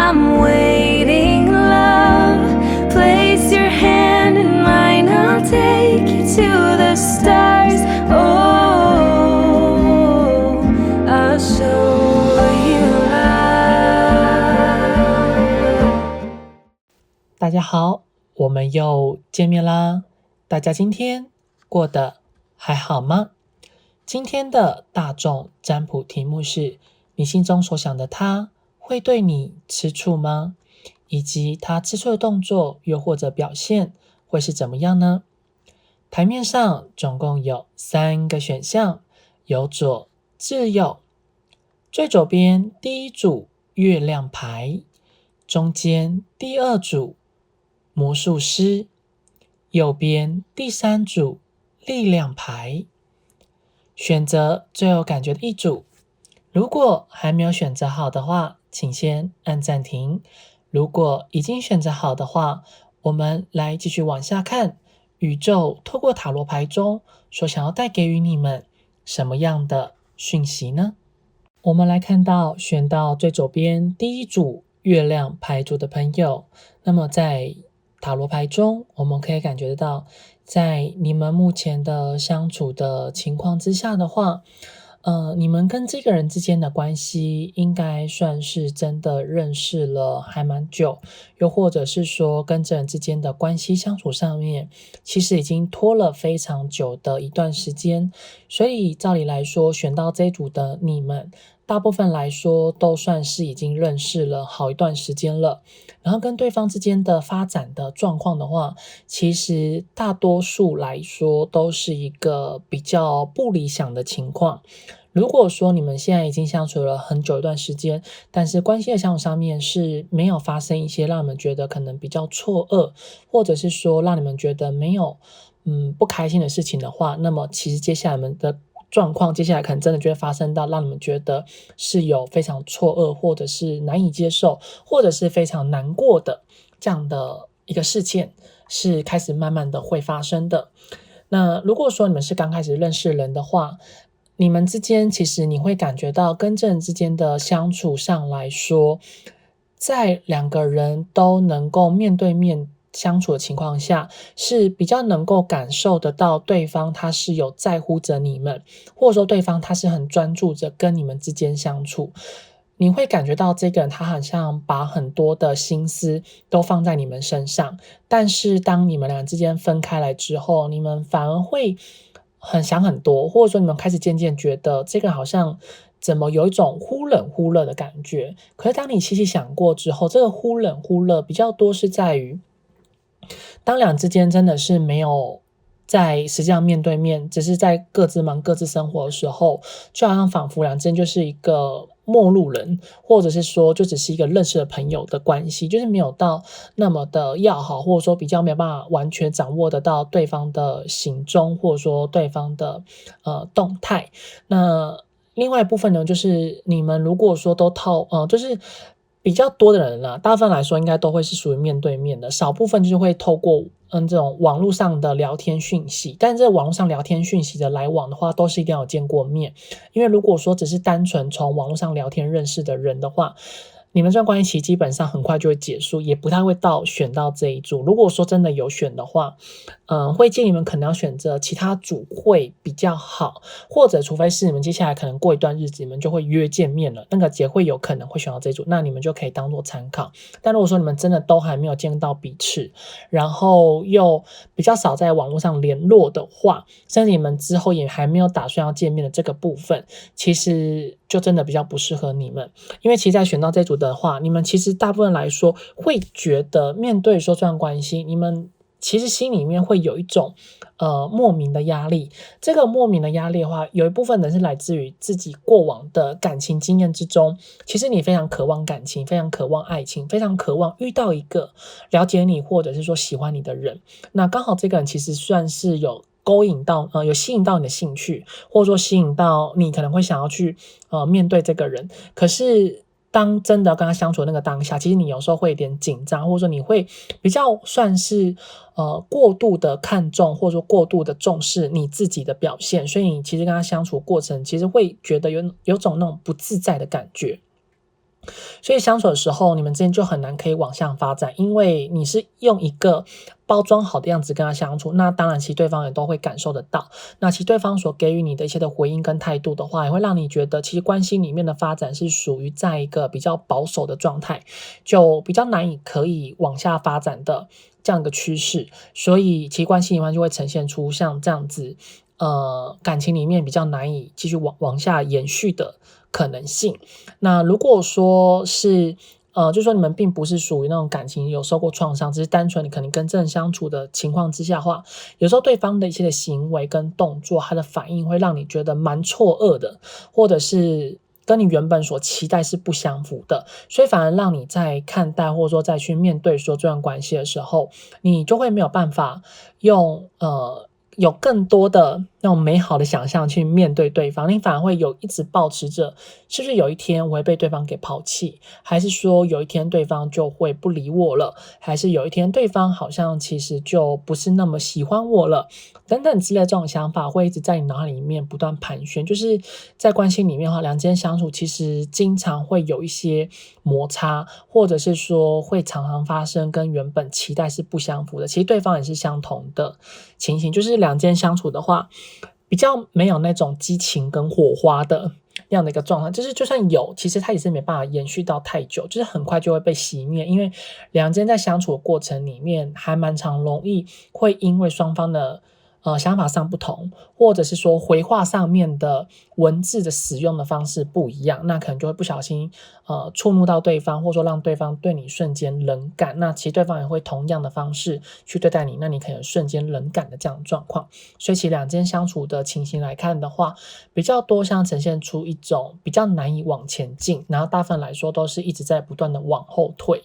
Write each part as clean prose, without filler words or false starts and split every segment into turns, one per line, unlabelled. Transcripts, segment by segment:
I'm waiting, love. Place your hand in mine, I'll take you to the stars. Oh, I'll show you love.
大家好，我们又见面啦！大家今天过得还好吗？今天的大众占卜题目是：你心中所想的他会对你吃醋吗？以及他吃醋的动作又或者表现会是怎么样呢？台面上总共有3个选项，由左至右。最左边第一组月亮牌，中间第2组魔术师，右边第3组力量牌。选择最有感觉的一组。如果还没有选择好的话，请先按暂停。如果已经选择好的话，我们来继续往下看，宇宙透过塔罗牌中所想要带给予你们什么样的讯息呢？我们来看到选到最左边第一组月亮牌组的朋友，那么在塔罗牌中，我们可以感觉得到，在你们目前的相处的情况之下的话，你们跟这个人之间的关系应该算是真的认识了还蛮久，又或者是说跟这人之间的关系相处上面，其实已经拖了非常久的一段时间，所以照理来说，选到这一组的你们，大部分来说都算是已经认识了好一段时间了，然后跟对方之间的发展的状况的话，其实大多数来说都是一个比较不理想的情况。如果说你们现在已经相处了很久一段时间，但是关系的相处上面是没有发生一些让你们觉得可能比较错愕，或者是说让你们觉得没有不开心的事情的话，那么其实接下来你们的状况，接下来可能真的就会发生到让你们觉得是有非常错愕，或者是难以接受，或者是非常难过的这样的一个事件，是开始慢慢的会发生的。那如果说你们是刚开始认识人的话，你们之间其实你会感觉到跟这人之间的相处上来说，在2个人都能够面对面相处的情况下，是比较能够感受得到对方他是有在乎着你们，或者说对方他是很专注着跟你们之间相处。你会感觉到这个人他好像把很多的心思都放在你们身上，但是当你们俩之间分开来之后，你们反而会很想很多，或者说你们开始渐渐觉得这个人好像怎么有一种忽冷忽热的感觉。可是当你细细想过之后，这个忽冷忽热比较多是在于当两之间真的是没有在实际上面对面，只是在各自忙各自生活的时候，就好像仿佛两之间就是一个陌路人，或者是说就只是一个认识的朋友的关系，就是没有到那么的要好，或者说比较没有办法完全掌握得到对方的行踪，或者说对方的动态。那另外一部分呢，就是你们如果说都就是比较多的人啦，大部分来说应该都会是属于面对面的，少部分就是会透过这种网络上的聊天讯息，但这网络上聊天讯息的来往的话，都是一定要有见过面，因为如果说只是单纯从网络上聊天认识的人的话，你们这段关系基本上很快就会结束，也不太会选到这一组。如果说真的有选的话，会建议你们可能要选择其他组会比较好，或者除非是你们接下来可能过一段日子你们就会约见面了，那个也会有可能会选到这一组，那你们就可以当做参考。但如果说你们真的都还没有见到彼此，然后又比较少在网络上联络的话，甚至你们之后也还没有打算要见面的这个部分，其实就真的比较不适合你们。因为其实在选到这组的话，你们其实大部分来说会觉得面对说这段关系，你们其实心里面会有一种莫名的压力。这个莫名的压力的话，有一部分人是来自于自己过往的感情经验之中，其实你非常渴望感情，非常渴望爱情，非常渴望遇到一个了解你或者是说喜欢你的人。那刚好这个人其实算是有勾引到有吸引到你的兴趣，或者说吸引到你可能会想要去面对这个人。可是当真的跟他相处的那个当下，其实你有时候会有点紧张，或者说你会比较算是过度的看重，或者说过度的重视你自己的表现，所以你其实跟他相处过程其实会觉得有种那种不自在的感觉。所以相处的时候，你们之间就很难可以往上发展，因为你是用一个包装好的样子跟他相处，那当然其实对方也都会感受得到。那其实对方所给予你的一些的回应跟态度的话，也会让你觉得其实关系里面的发展是属于在一个比较保守的状态，就比较难以可以往下发展的这样一个趋势。所以其实关系里面就会呈现出像这样子感情里面比较难以继续往下延续的可能性。那如果说是就说你们并不是属于那种感情有受过创伤，只是单纯你可能跟这人相处的情况之下的话，有时候对方的一些的行为跟动作，他的反应会让你觉得蛮错愕的，或者是跟你原本所期待是不相符的，所以反而让你在看待或者说再去面对说这段关系的时候，你就会没有办法用有更多的那种美好的想象去面对对方，你反而会一直抱持着是不是有一天我会被对方给抛弃，还是说有一天对方就会不理我了，还是有一天对方好像其实就不是那么喜欢我了，等等之类的这种想法会一直在你脑海里面不断盘旋。就是在关系里面的话，两间相处其实经常会有一些摩擦，或者是说会常常发生跟原本期待是不相符的，其实对方也是相同的情形，就是两间相处的话比较没有那种激情跟火花的那样的一个状态，就是就算有，其实它也是没办法延续到太久，就是很快就会被熄灭，因为两间在相处的过程里面还蛮常容易会因为双方的想法上不同，或者是说回话上面的文字的使用的方式不一样，那可能就会不小心触怒到对方，或者说让对方对你瞬间冷感，那其实对方也会同样的方式去对待你，那你可能瞬间冷感的这样的状况。所以其实两间相处的情形来看的话，比较多像呈现出一种比较难以往前进，然后大部分来说都是一直在不断的往后退。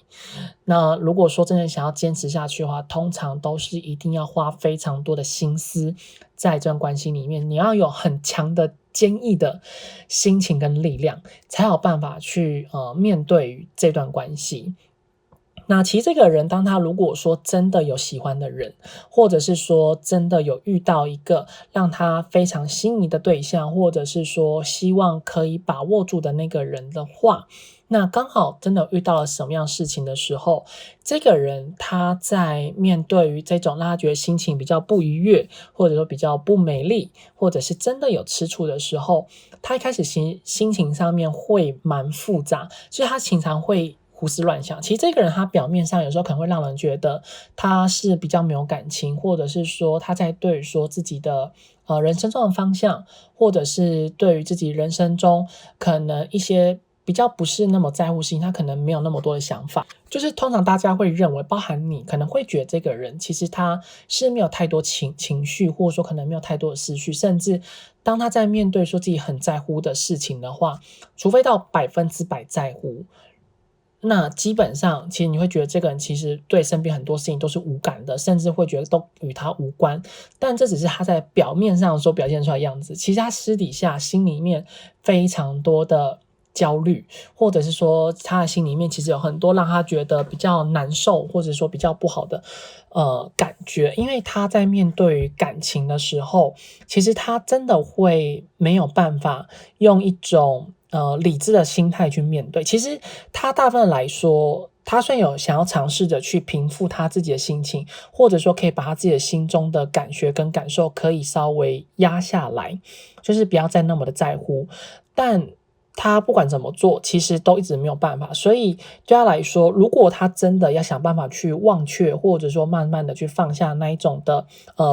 那如果说真的想要坚持下去的话，通常都是一定要花非常多的心思在这段关系里面，你要有很强的坚毅的心情跟力量，才有办法去面对这段关系。那其实这个人，当他如果说真的有喜欢的人，或者是说真的有遇到一个让他非常心仪的对象，或者是说希望可以把握住的那个人的话，那刚好真的遇到了什么样事情的时候，这个人他在面对于这种让他觉得心情比较不愉悦，或者说比较不美丽，或者是真的有吃醋的时候，他一开始心情上面会蛮复杂，就是他经常会胡思乱想。其实这个人他表面上有时候可能会让人觉得他是比较没有感情，或者是说他在对于说自己的人生中的方向，或者是对于自己人生中可能一些比较不是那么在乎事情，他可能没有那么多的想法。就是通常大家会认为，包含你可能会觉得这个人其实他是没有太多情绪，或者说可能没有太多的思绪，甚至当他在面对说自己很在乎的事情的话，除非到100%在乎，那基本上其实你会觉得这个人其实对身边很多事情都是无感的，甚至会觉得都与他无关，但这只是他在表面上所表现出来的样子，其实他私底下心里面非常多的焦虑，或者是说他的心里面其实有很多让他觉得比较难受，或者说比较不好的感觉。因为他在面对于感情的时候，其实他真的会没有办法用一种理智的心态去面对。其实他大部分来说，他虽然有想要尝试着去平复他自己的心情，或者说可以把他自己的心中的感觉跟感受可以稍微压下来，就是不要再那么的在乎，但他不管怎么做，其实都一直没有办法。所以对他来说，如果他真的要想办法去忘却，或者说慢慢的去放下那一种的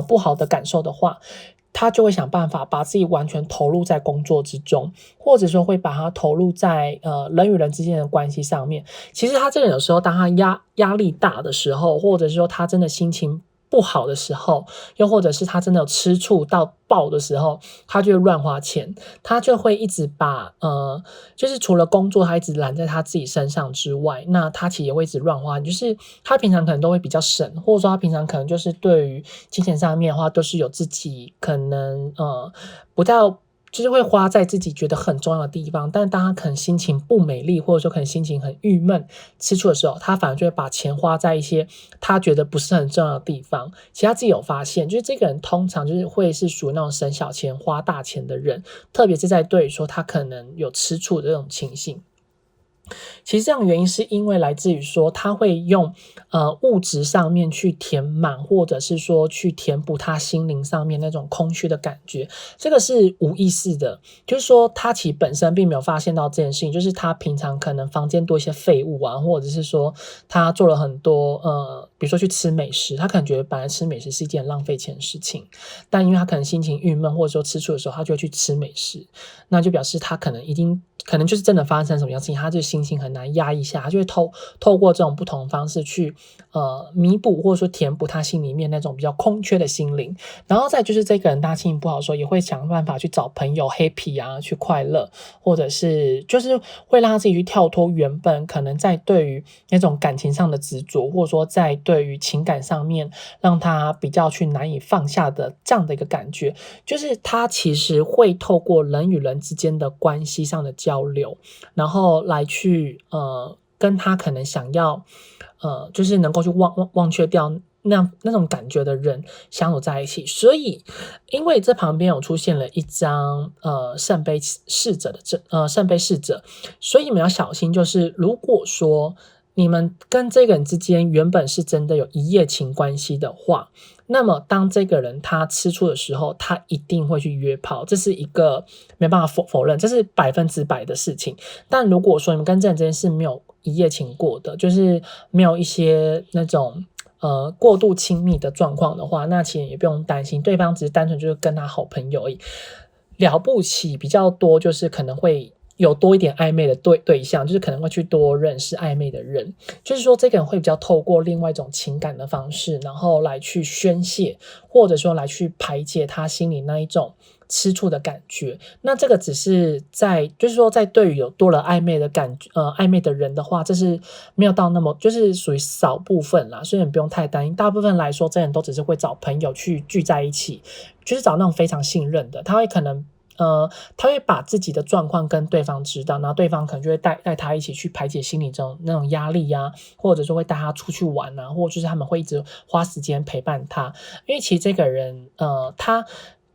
不好的感受的话，他就会想办法把自己完全投入在工作之中，或者说会把他投入在人与人之间的关系上面。其实他这个人有时候当他压力大的时候，或者是说他真的心情不好的时候，又或者是他真的有吃醋到爆的时候，他就会乱花钱，他就会一直把就是除了工作他一直揽在他自己身上之外，那他其实也会一直乱花，就是他平常可能都会比较省，或者说他平常可能就是对于金钱上面的话都是有自己可能不太就是会花在自己觉得很重要的地方，但当他可能心情不美丽，或者说可能心情很郁闷、吃醋的时候，他反而就会把钱花在一些他觉得不是很重要的地方。其实他自己有发现，就是这个人通常就是会是属于那种省小钱花大钱的人，特别是在对于说他可能有吃醋的这种情形。其实这样的原因是因为来自于说他会用物质上面去填满，或者是说去填补他心灵上面那种空虚的感觉，这个是无意识的，就是说他其实本身并没有发现到这件事情，就是他平常可能房间多一些废物啊，或者是说他做了很多比如说去吃美食，他可能觉得本来吃美食是一件浪费钱的事情，但因为他可能心情郁闷或者说吃醋的时候，他就会去吃美食，那就表示他可能就是真的发生什么样的事情，他就心情很难压抑下，他就会透过这种不同的方式去弥补或者说填补他心里面那种比较空缺的心灵。然后再就是这个人他心情不好的时候，也会想办法去找朋友 happy 啊，去快乐，或者是就是会让他自己去跳脱原本可能在对于那种感情上的执着，或者说在对于情感上面让他比较去难以放下的这样的一个感觉，就是他其实会透过人与人之间的关系上的交流，然后来去跟他可能想要就是能够去忘却掉那种感觉的人相处在一起。所以因为这旁边有出现了一张圣杯侍者的圣杯侍者，所以你们要小心，就是如果说你们跟这个人之间原本是真的有一夜情关系的话，那么当这个人他吃醋的时候，他一定会去约炮，这是一个没办法否认，这是100%的事情。但如果说你们跟这个人之间是没有一夜情过的，就是没有一些那种过度亲密的状况的话，那其实也不用担心，对方只是单纯就是跟他好朋友而已，了不起比较多就是可能会有多一点暧昧的对象，就是可能会去多认识暧昧的人，就是说这个人会比较透过另外一种情感的方式，然后来去宣泄，或者说来去排解他心里那一种吃醋的感觉。那这个只是就是说在对于有多了暧昧的暧昧的人的话，这是没有到那么就是属于少部分啦，所以你不用太担心。大部分来说，这人都只是会找朋友去聚在一起，就是找那种非常信任的，他会可能他会把自己的状况跟对方知道，然后对方可能就会带他一起去排解心里那种压力啊，或者说会带他出去玩啊，或者就是他们会一直花时间陪伴他。因为其实这个人他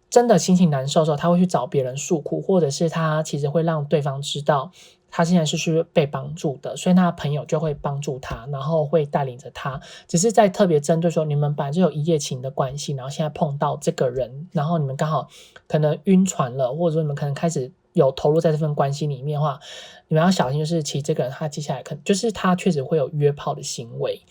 真的心情难受的时候，他会去找别人诉苦，或者是他其实会让对方知道他现在是被帮助的，所以他的朋友就会帮助他，然后会带领着他，只是在特别针对说你们本来就有一夜情的关系，然后现在碰到这个人，然后你们刚好可能晕船了，或者说你们可能开始有投入在这份关系里面的话，你们要小心，就是其实这个人他接下来可能就是他确实会有约炮的行为，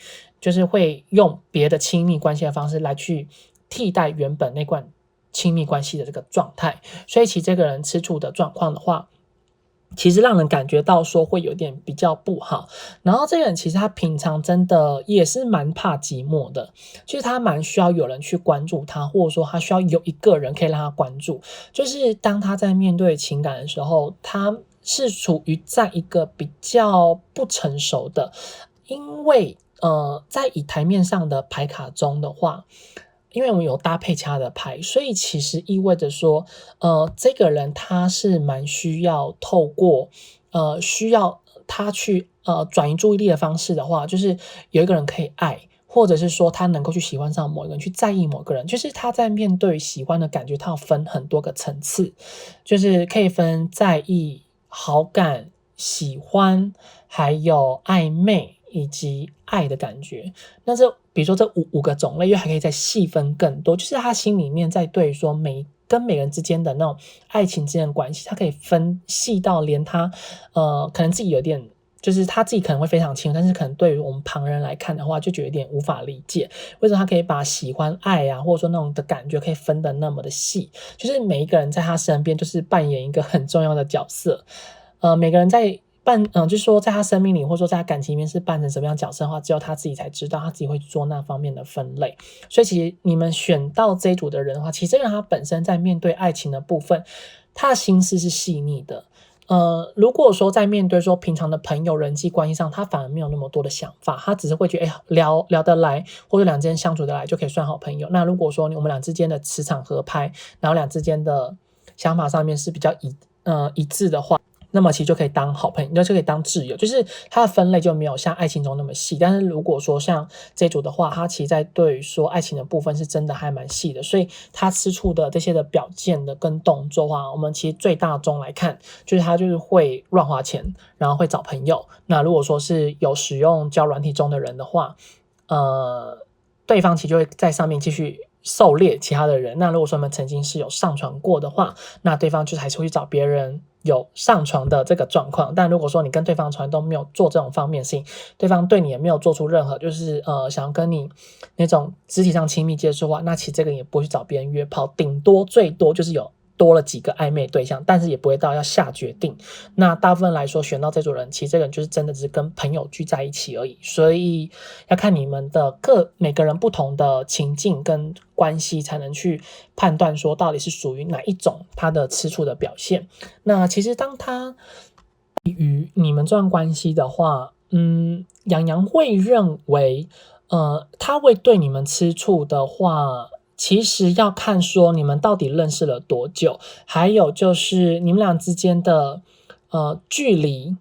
就是会用别的亲密关系的方式来去替代原本那段亲密关系的这个状态。所以其实这个人吃醋的状况的话，其实让人感觉到说会有点比较不好。然后这个人其实他平常真的也是蛮怕寂寞的，就是他蛮需要有人去关注他，或者说他需要有一个人可以让他关注，就是当他在面对情感的时候，他是处于在一个比较不成熟的。因为在以台面上的牌卡中的话，因为我们有搭配其他的牌，所以其实意味着说这个人他是蛮需要透过需要他去转移注意力的方式的话，就是有一个人可以爱，或者是说他能够去喜欢上某一个人，去在意某个人，就是他在面对喜欢的感觉，他要分很多个层次，就是可以分在意、好感、喜欢，还有暧昧以及爱的感觉。那比如说这五个种类，又还可以再细分更多，就是他心里面在对于说跟每个人之间的那种爱情之间的关系，他可以分细到连他可能自己有点就是他自己可能会非常清楚，但是可能对于我们旁人来看的话，就觉得有点无法理解，为什么他可以把喜欢爱啊，或者说那种的感觉可以分得那么的细，就是每一个人在他身边就是扮演一个很重要的角色。每个人在就是说在他生命里，或者说在他感情里面是扮成什么样的角色的话，只有他自己才知道，他自己会做那方面的分类。所以其实你们选到这一组的人的话，其实这个人他本身在面对爱情的部分，他的心思是细腻的。如果说在面对说平常的朋友人际关系上，他反而没有那么多的想法，他只是会觉得聊得来，或者两之间相处得来就可以算好朋友。那如果说我们俩之间的磁场合拍，然后俩之间的想法上面是比较一致的话，那么其实就可以当好朋友，就可以当挚友，就是它的分类就没有像爱情中那么细。但是如果说像这组的话，它其实在对于说爱情的部分是真的还蛮细的，所以它吃醋的这些的表现的跟动作啊，我们其实最大宗来看，就是它就是会乱花钱，然后会找朋友。那如果说是有使用交友软体中的人的话，对方其实就会在上面继续狩猎其他的人。那如果说我们曾经是有上床过的话，那对方就还是会去找别人有上床的这个状况。但如果说你跟对方从来都没有做这种方面的事情，对方对你也没有做出任何就是想要跟你那种肢体上亲密接触的话，那其实这个人也不会去找别人约炮，顶多最多就是有多了几个暧昧对象，但是也不会到要下决定。那大部分来说选到这组人，其实这个人就是真的只是跟朋友聚在一起而已，所以要看你们的每个人不同的情境跟关系，才能去判断说到底是属于哪一种他的吃醋的表现。那其实当他与你们这段关系的话，洋洋会认为他会对你们吃醋的话，其实要看说你们到底认识了多久，还有就是你们俩之间的距离，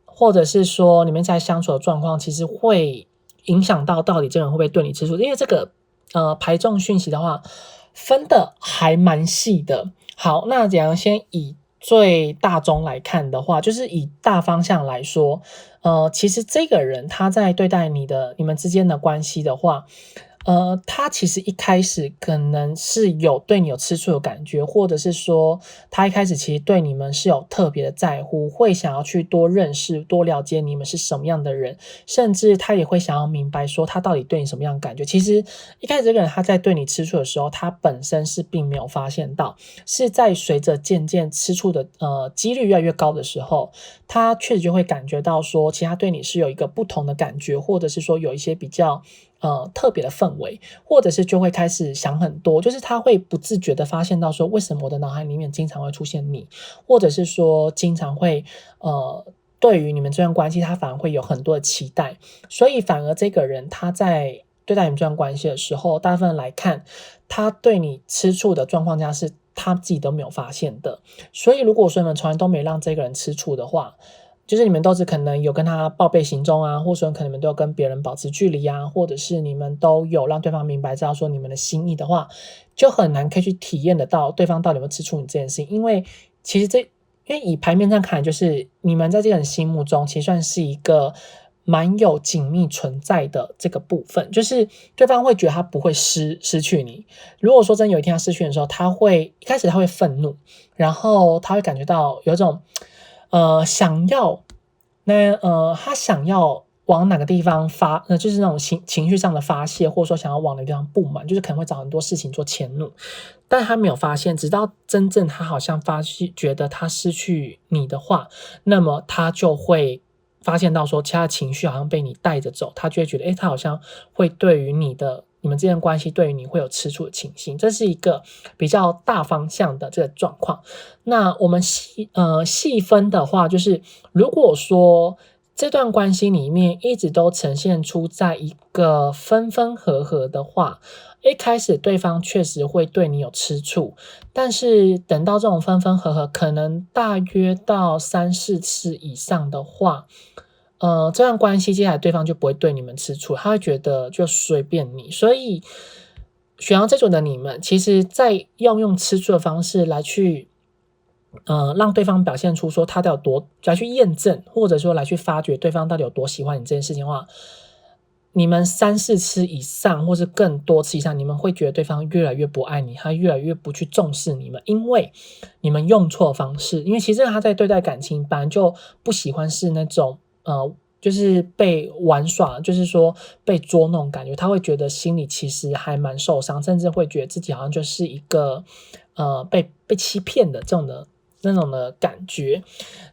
或者是说你们在相处的状况，其实会影响到底这个人会不会对你吃醋。因为这个排众讯息的话，分的还蛮细的。好，那怎样先以最大宗来看的话，就是以大方向来说，其实这个人他在对待你们之间的关系的话，他其实一开始可能是对你有吃醋的感觉，或者是说他一开始其实对你们是有特别的在乎，会想要去多认识、多了解你们是什么样的人，甚至他也会想要明白说他到底对你什么样的感觉。其实一开始这个人他在对你吃醋的时候，他本身是并没有发现到，是在随着渐渐吃醋的几率越来越高的时候，他确实就会感觉到说，其实他对你是有一个不同的感觉，或者是说有一些比较特别的氛围，或者是就会开始想很多，就是他会不自觉的发现到说，为什么我的脑海里面经常会出现你，或者是说经常会对于你们这段关系，他反而会有很多的期待，所以反而这个人他在对待你们这段关系的时候，大部分来看，他对你吃醋的状况下是他自己都没有发现的。所以如果说你们从来都没让这个人吃醋的话，就是你们都只可能有跟他报备行踪啊，或者说可能你们都有跟别人保持距离啊，或者是你们都有让对方明白知道说你们的心意的话，就很难可以去体验得到对方到底有没有吃醋你这件事情。因为其实因为以牌面上看，就是你们在这个人心目中其实算是一个蛮有紧密存在的这个部分，就是对方会觉得他不会失去你。如果说真有一天他失去你的时候，一开始他会愤怒，然后他会感觉到有一种他想要往哪个地方就是那种情绪上的发泄，或者说想要往哪个地方不满，就是可能会找很多事情做迁怒，但他没有发现，直到真正他好像觉得他失去你的话，那么他就会发现到说，其他的情绪好像被你带着走，他就会觉得，他好像会对于你们之间的关系，对于你会有吃醋的情形，这是一个比较大方向的这个状况。那我们细分的话，就是如果说这段关系里面一直都呈现出在一个分分合合的话，一开始对方确实会对你有吃醋，但是等到这种分分合合可能大约到3-4次以上的话，这段关系接下来对方就不会对你们吃醋，他会觉得就随便你。所以选到这种的你们，其实在要用吃醋的方式来去让对方表现出说他到底有多，来去验证，或者说来去发掘对方到底有多喜欢你这件事情的话，你们3-4次以上，或是更多次以上，你们会觉得对方越来越不爱你，他越来越不去重视你们，因为你们用错方式。因为其实他在对待感情本来就不喜欢是那种就是被玩耍，就是说被捉弄感觉，他会觉得心里其实还蛮受伤，甚至会觉得自己好像就是一个被欺骗的那种的感觉。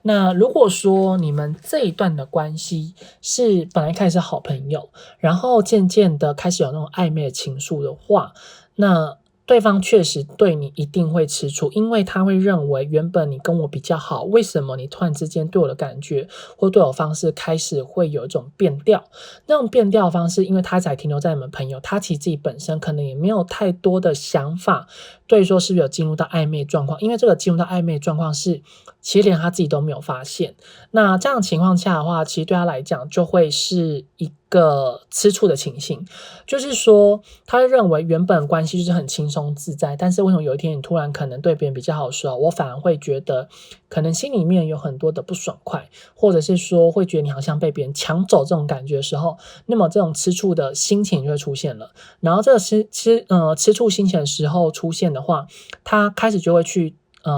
那如果说你们这一段的关系是本来开始是好朋友，然后渐渐的开始有那种暧昧的情愫的话，那对方确实对你一定会吃醋，因为他会认为原本你跟我比较好，为什么你突然之间对我的感觉或对我方式开始会有一种变调。那种变调的方式，因为他才停留在你们朋友，他其实自己本身可能也没有太多的想法对说是不是有进入到暧昧状况，因为这个进入到暧昧状况是其实连他自己都没有发现。那这样的情况下的话，其实对他来讲就会是一个吃醋的情形，就是说他认为原本关系就是很轻松自在，但是为什么有一天你突然可能对别人比较好的时候，我反而会觉得可能心里面有很多的不爽快，或者是说会觉得你好像被别人抢走这种感觉的时候，那么这种吃醋的心情就会出现了。然后这个吃醋心情的时候出现的话，他开始就会去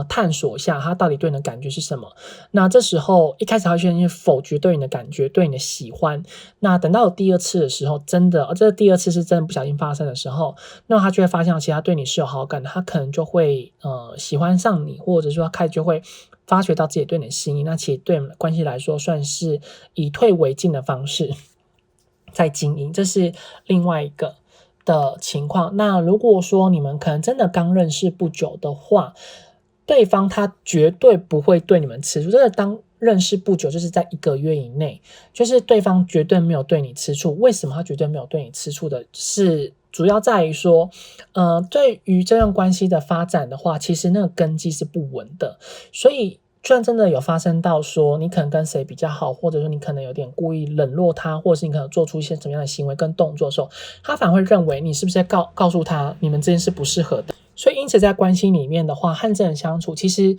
探索一下他到底对你的感觉是什么。那这时候一开始他会先否决对你的感觉，对你的喜欢。那等到有第二次的时候，真的这第二次是真的不小心发生的时候，那他就会发现其实他对你是有好感的，他可能就会喜欢上你，或者说他开始就会发觉到自己对你的心意。那其实对你们的关系来说，算是以退为进的方式在经营，这是另外一个的情况。那如果说你们可能真的刚认识不久的话，对方他绝对不会对你们吃醋，这个当认识不久就是在1个月以内，就是对方绝对没有对你吃醋。为什么他绝对没有对你吃醋的？是主要在于说，对于这段关系的发展的话，其实那个根基是不稳的，所以就算真的有发生到说你可能跟谁比较好，或者说你可能有点故意冷落他，或者是你可能做出一些什么样的行为跟动作的时候，他反而会认为你是不是在告诉他你们之间是不适合的。所以因此在关系里面的话，和这人相处其实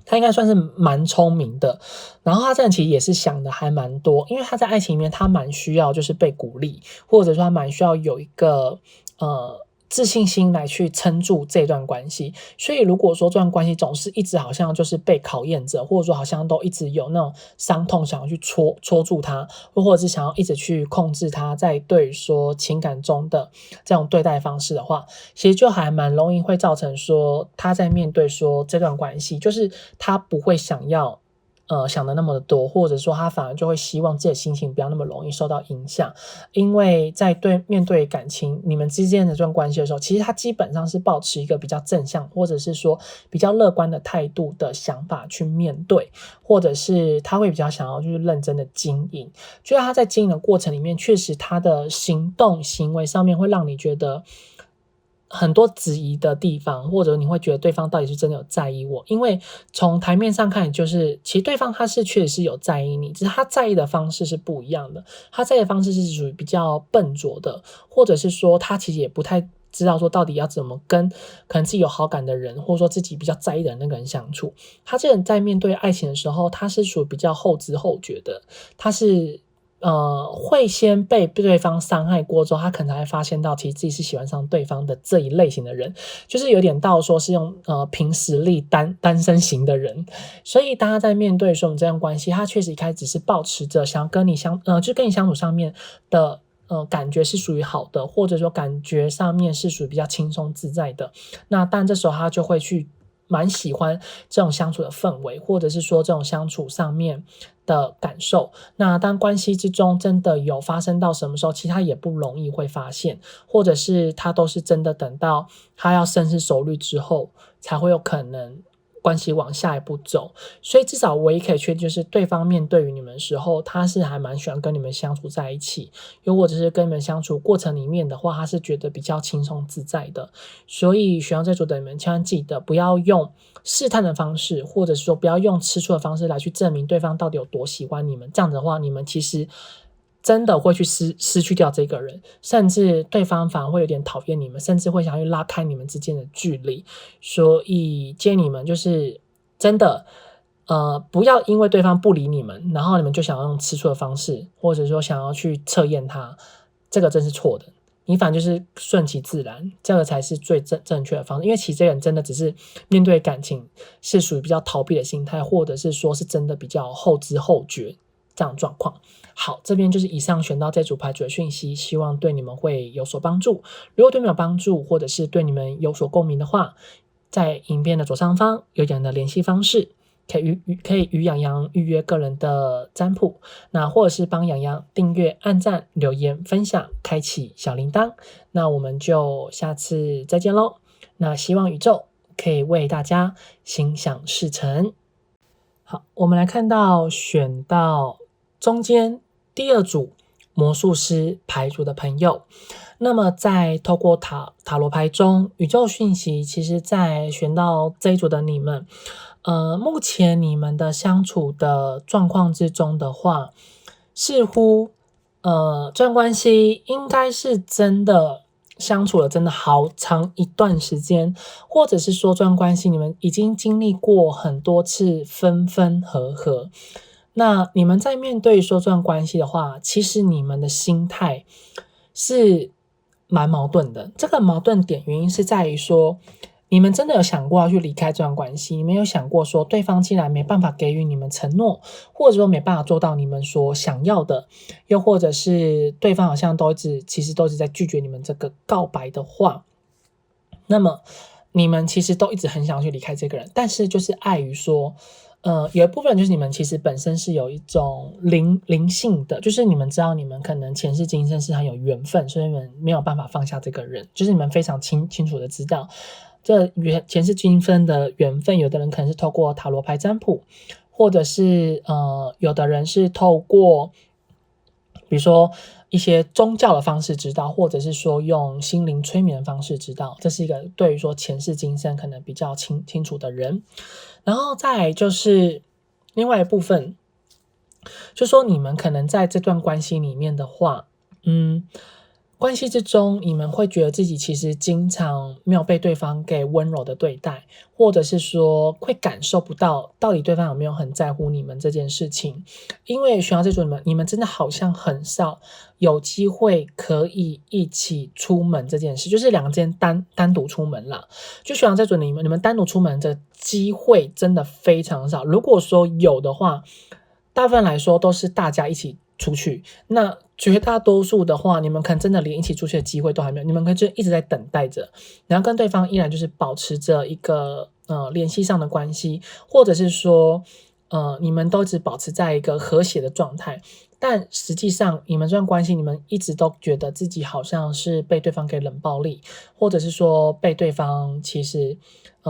他应该算是蛮聪明的，然后他这人其实也是想的还蛮多，因为他在爱情里面他蛮需要就是被鼓励，或者说他蛮需要有一个自信心来去撑住这段关系。所以如果说这段关系总是一直好像就是被考验着，或者说好像都一直有那种伤痛想要去戳住他，或者是想要一直去控制他在对说情感中的这种对待方式的话，其实就还蛮容易会造成说他在面对说这段关系，就是他不会想要想的那么的多，或者说他反而就会希望自己的心情不要那么容易受到影响。因为在面对感情你们之间的这段关系的时候，其实他基本上是抱持一个比较正向，或者是说比较乐观的态度的想法去面对，或者是他会比较想要就是认真的经营。就是他在经营的过程里面，确实他的行动行为上面会让你觉得很多质疑的地方，或者你会觉得对方到底是真的有在意我。因为从台面上看，就是其实对方他是确实是有在意你，只是他在意的方式是不一样的。他在意的方式是属于比较笨拙的，或者是说他其实也不太知道说到底要怎么跟可能自己有好感的人，或者说自己比较在意的那个人相处。他这人在面对爱情的时候，他是属于比较后知后觉的，他是会先被对方伤害过之后，他可能才会发现到其实自己是喜欢上对方的这一类型的人，就是有点到说是用凭实力单身型的人。所以大家在面对说我们这段关系，他确实一开始只是抱持着想要跟你就跟你相处上面的感觉是属于好的，或者说感觉上面是属于比较轻松自在的。那但这时候他就会去蛮喜欢这种相处的氛围，或者是说这种相处上面的感受。那当关系之中真的有发生到什么时候，其实他也不容易会发现，或者是他都是真的等到他要深思熟虑之后才会有可能关系往下一步走。所以至少唯一可以确定就是对方面对于你们的时候，他是还蛮喜欢跟你们相处在一起，又或者是跟你们相处过程里面的话，他是觉得比较轻松自在的。所以选到这组的你们千万记得不要用试探的方式，或者是说不要用吃醋的方式来去证明对方到底有多喜欢你们。这样子的话，你们其实真的会去失去掉这个人，甚至对方反而会有点讨厌你们，甚至会想要去拉开你们之间的距离。所以建议你们就是真的不要因为对方不理你们，然后你们就想要用吃醋的方式，或者说想要去测验他，这个真是错的。你反正就是顺其自然，这个才是最正确的方式。因为其实这个人真的只是面对感情是属于比较逃避的心态，或者是说是真的比较后知后觉这样的状况。好，这边就是以上选到这组牌组的讯息，希望对你们会有所帮助。如果对你们有帮助，或者是对你们有所共鸣的话，在影片的左上方有洋洋的联系方式，可以与洋洋预约个人的占卜，那或者是帮洋洋订阅、按赞、留言、分享、开启小铃铛。那我们就下次再见咯。那希望宇宙可以为大家心想事成。好，我们来看到选到中间第二组魔术师牌组的朋友。那么在透过塔罗牌中，宇宙讯息其实在选到这一组的你们，目前你们的相处的状况之中的话，似乎这段关系应该是真的相处了真的好长一段时间，或者是说这段关系你们已经经历过很多次分分合合。那你们在面对说这段关系的话，其实你们的心态是蛮矛盾的。这个矛盾点原因是在于说，你们真的有想过要去离开这段关系，你们有想过说对方既然没办法给予你们承诺，或者说没办法做到你们所想要的，又或者是对方好像其实都一直在拒绝你们这个告白的话，那么你们其实都一直很想要去离开这个人，但是就是碍于说有一部分就是你们其实本身是有一种灵性的，就是你们知道你们可能前世今生是很有缘分，所以你们没有办法放下这个人，就是你们非常清楚的知道这前世今生的缘分。有的人可能是透过塔罗牌占卜，或者是有的人是透过比如说一些宗教的方式知道，或者是说用心灵催眠的方式知道，这是一个对于说前世今生可能比较清楚的人。然后再来就是另外一部分，就说你们可能在这段关系里面的话，关系之中你们会觉得自己其实经常没有被对方给温柔的对待，或者是说会感受不到到底对方有没有很在乎你们这件事情。因为选到这组你们真的好像很少有机会可以一起出门这件事，就是两个之间单独出门啦。就选到这组你们单独出门的机会真的非常少，如果说有的话，大部分来说都是大家一起出去，那绝大多数的话，你们可能真的连一起出去的机会都还没有，你们可能就一直在等待着，然后跟对方依然就是保持着一个联系上的关系，或者是说你们都只保持在一个和谐的状态，但实际上你们这段关系，你们一直都觉得自己好像是被对方给冷暴力，或者是说被对方其实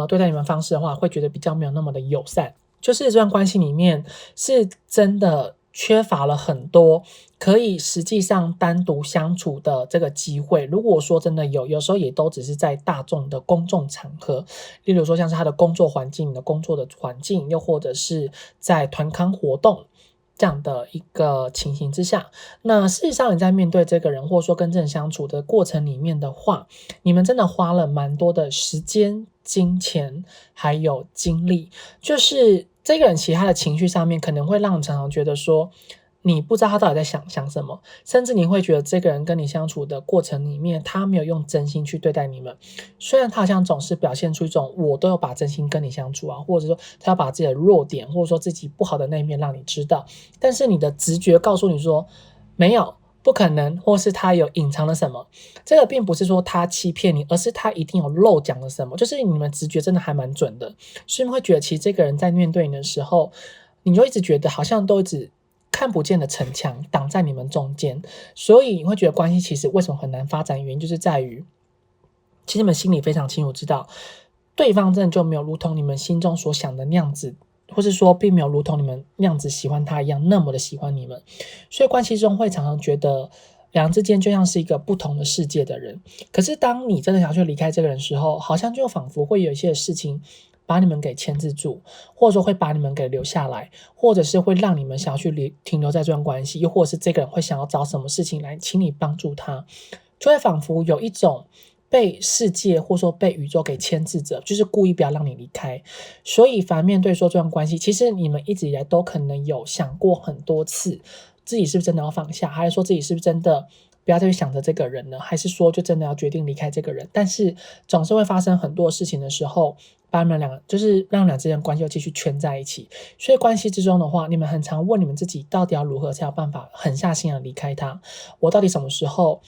对待你们方式的话，会觉得比较没有那么的友善。就是这段关系里面是真的缺乏了很多可以实际上单独相处的这个机会。如果说真的有时候也都只是在大众的公众场合，例如说像是他的工作环境、你的工作的环境，又或者是在团康活动这样的一个情形之下，那事实上你在面对这个人或者说跟这人相处的过程里面的话，你们真的花了蛮多的时间、金钱还有精力，就是这个人其实他的情绪上面可能会让你常常觉得说你不知道他到底在想什么，甚至你会觉得这个人跟你相处的过程里面，他没有用真心去对待你们。虽然他好像总是表现出一种我都有把真心跟你相处啊，或者说他要把自己的弱点或者说自己不好的那一面让你知道，但是你的直觉告诉你说没有，不可能，或是他有隐藏了什么。这个并不是说他欺骗你，而是他一定有漏讲了什么，就是你们直觉真的还蛮准的，所以你会觉得其实这个人在面对你的时候，你就一直觉得好像都一直看不见的城墙挡在你们中间，所以你会觉得关系其实为什么很难发展，原因就是在于其实你们心里非常清楚知道对方真的就没有如同你们心中所想的那样子，或是说并没有如同你们那样子喜欢他一样那么的喜欢你们，所以关系中会常常觉得两人之间就像是一个不同的世界的人。可是当你真的想去离开这个人的时候，好像就仿佛会有一些事情把你们给牵制住，或者说会把你们给留下来，或者是会让你们想要去停留在这段关系，又或者是这个人会想要找什么事情来请你帮助他，就会仿佛有一种被世界或说被宇宙给牵制着，就是故意不要让你离开。所以反面对说这段关系，其实你们一直以来都可能有想过很多次，自己是不是真的要放下，还是说自己是不是真的不要再去想着这个人呢，还是说就真的要决定离开这个人。但是总是会发生很多事情的时候，把你们两个就是让两之间关系又继续圈在一起。所以关系之中的话，你们很常问你们自己到底要如何才有办法狠下心来离开他，我到底什么时候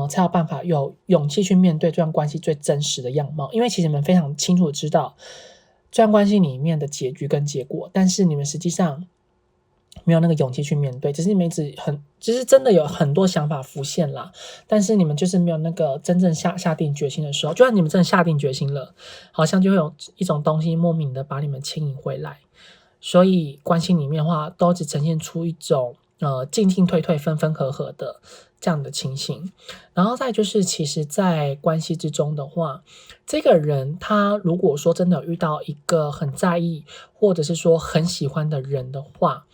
才有办法有勇气去面对这段关系最真实的样貌。因为其实你们非常清楚的知道这段关系里面的结局跟结果，但是你们实际上没有那个勇气去面对，只是你们一直其实真的有很多想法浮现啦，但是你们就是没有那个真正下定决心的时候。就算你们真的下定决心了，好像就会有一种东西莫名的把你们牵引回来。所以关系里面的话，都只呈现出一种进进退退分分合合的这样的情形。然后再就是其实在关系之中的话，这个人他如果说真的有遇到一个很在意或者是说很喜欢的人的话，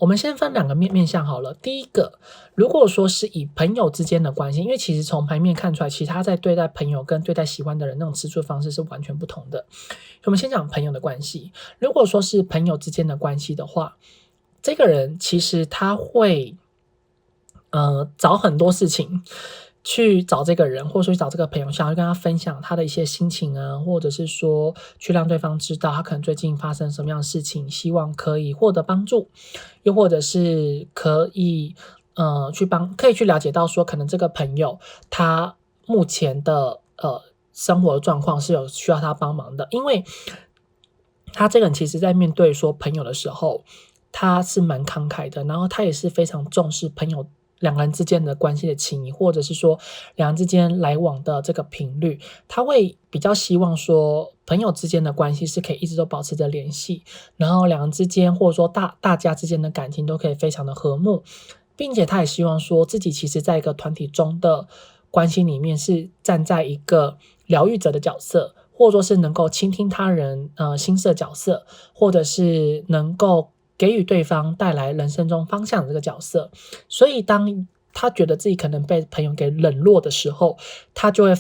我们先分两个面向好了。第一个，如果说是以朋友之间的关系，因为其实从牌面看出来，其实他在对待朋友跟对待喜欢的人那种吃醋方式是完全不同的。我们先讲朋友的关系。如果说是朋友之间的关系的话，这个人其实他会找很多事情去找这个人，或者说去找这个朋友，想要跟他分享他的一些心情啊，或者是说去让对方知道他可能最近发生什么样的事情，希望可以获得帮助，又或者是可以可以去了解到说，可能这个朋友他目前的生活状况是有需要他帮忙的，因为他这个人其实在面对说朋友的时候，他是蛮慷慨的，然后他也是非常重视朋友两个人之间的关系的情谊，或者是说两人之间来往的这个频率，他会比较希望说朋友之间的关系是可以一直都保持着联系，然后两人之间或者说大家之间的感情都可以非常的和睦，并且他也希望说自己其实在一个团体中的关系里面是站在一个疗愈者的角色，或者说是能够倾听他人心事的角色，或者是能够给予对方带来人生中方向的这个角色。所以当他觉得自己可能被朋友给冷落的时候，他就会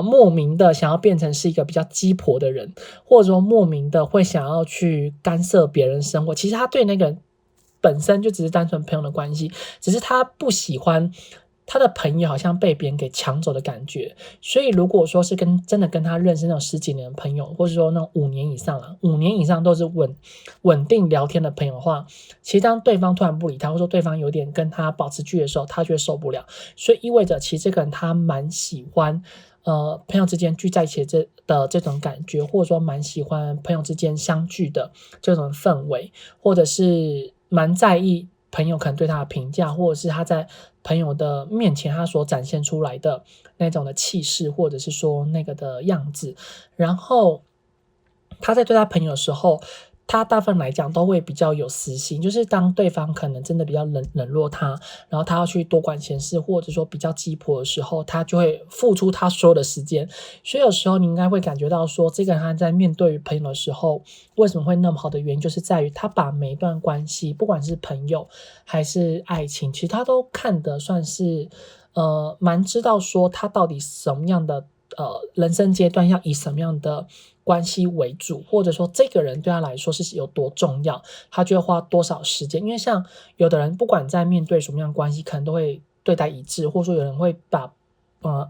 莫名的想要变成是一个比较鸡婆的人，或者说莫名的会想要去干涉别人生活。其实他对那个人本身就只是单纯朋友的关系，只是他不喜欢他的朋友好像被别人给抢走的感觉。所以如果说是真的跟他认识那种10几年的朋友，或者说那种5年以上啦，5年以上都是稳定聊天的朋友的话，其实当对方突然不理他，或者说对方有点跟他保持距离的时候，他就会受不了。所以意味着其实这个人他蛮喜欢朋友之间聚在一起的这种感觉，或者说蛮喜欢朋友之间相聚的这种氛围，或者是蛮在意朋友可能对他的评价，或者是他在朋友的面前他所展现出来的那种的气势，或者是说那个的样子。然后他在对他朋友的时候，他大部分来讲都会比较有私心，就是当对方可能真的比较冷落他，然后他要去多管闲事，或者说比较鸡婆的时候，他就会付出他所有的时间。所以有时候你应该会感觉到说，这个人他在面对朋友的时候为什么会那么好的原因，就是在于他把每一段关系，不管是朋友还是爱情，其实他都看得算是蛮知道说他到底什么样的人生阶段要以什么样的关系为主，或者说这个人对他来说是有多重要，他就会花多少时间。因为像有的人不管在面对什么样的关系，可能都会对待一致，或者说有人会把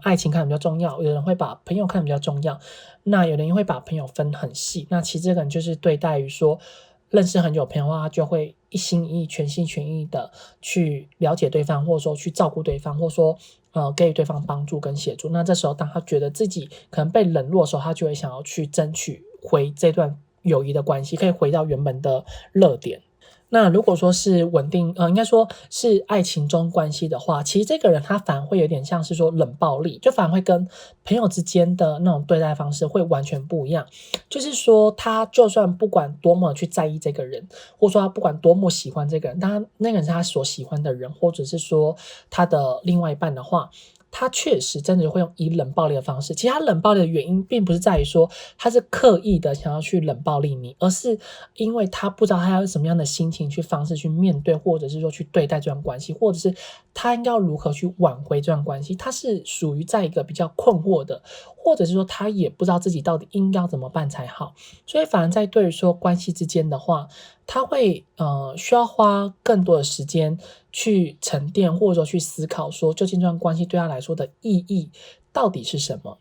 爱情看得比较重要，有人会把朋友看得比较重要，那有人会把朋友分很细。那其实这个人就是对待于说认识很久的朋友的话，他就会一心一意、全心全意的去了解对方，或者说去照顾对方，或者说给予对方帮助跟协助。那这时候当他觉得自己可能被冷落的时候，他就会想要去争取回这段友谊的关系，可以回到原本的热点。那如果说是稳定，应该说是爱情中关系的话，其实这个人他反而会有点像是说冷暴力，就反而会跟朋友之间的那种对待方式会完全不一样。就是说他就算不管多么去在意这个人，或者说他不管多么喜欢这个人，但他那个人是他所喜欢的人，或者是说他的另外一半的话，他确实真的会用以冷暴力的方式。其实他冷暴力的原因并不是在于说他是刻意的想要去冷暴力你，而是因为他不知道他要什么样的心情方式去面对，或者是说去对待这段关系，或者是他应该要如何去挽回这段关系。他是属于在一个比较困惑的，或者是说他也不知道自己到底应该要怎么办才好。所以反而在对于说关系之间的话，他会需要花更多的时间去沉淀，或者说去思考说究竟这段关系对他来说的意义到底是什么。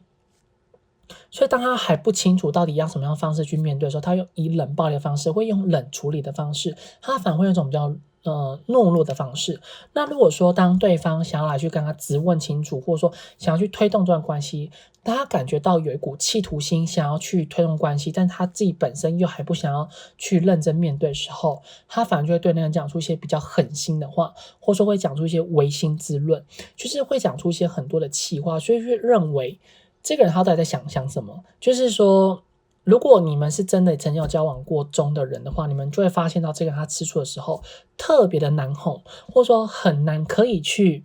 所以当他还不清楚到底要什么样的方式去面对的时候，他用以冷暴力的方式，会用冷处理的方式，他反而会用一种比较懦弱的方式。那如果说当对方想要来去跟他质问清楚，或者说想要去推动这段关系，当他感觉到有一股企图心想要去推动关系，但他自己本身又还不想要去认真面对的时候，他反而就会对那个人讲出一些比较狠心的话，或者说会讲出一些违心之论，就是会讲出一些很多的气话，所以会认为这个人他到底在想什么。就是说如果你们是真的曾经有交往过中的人的话，你们就会发现到这个人他吃醋的时候特别的难哄，或者说很难可以去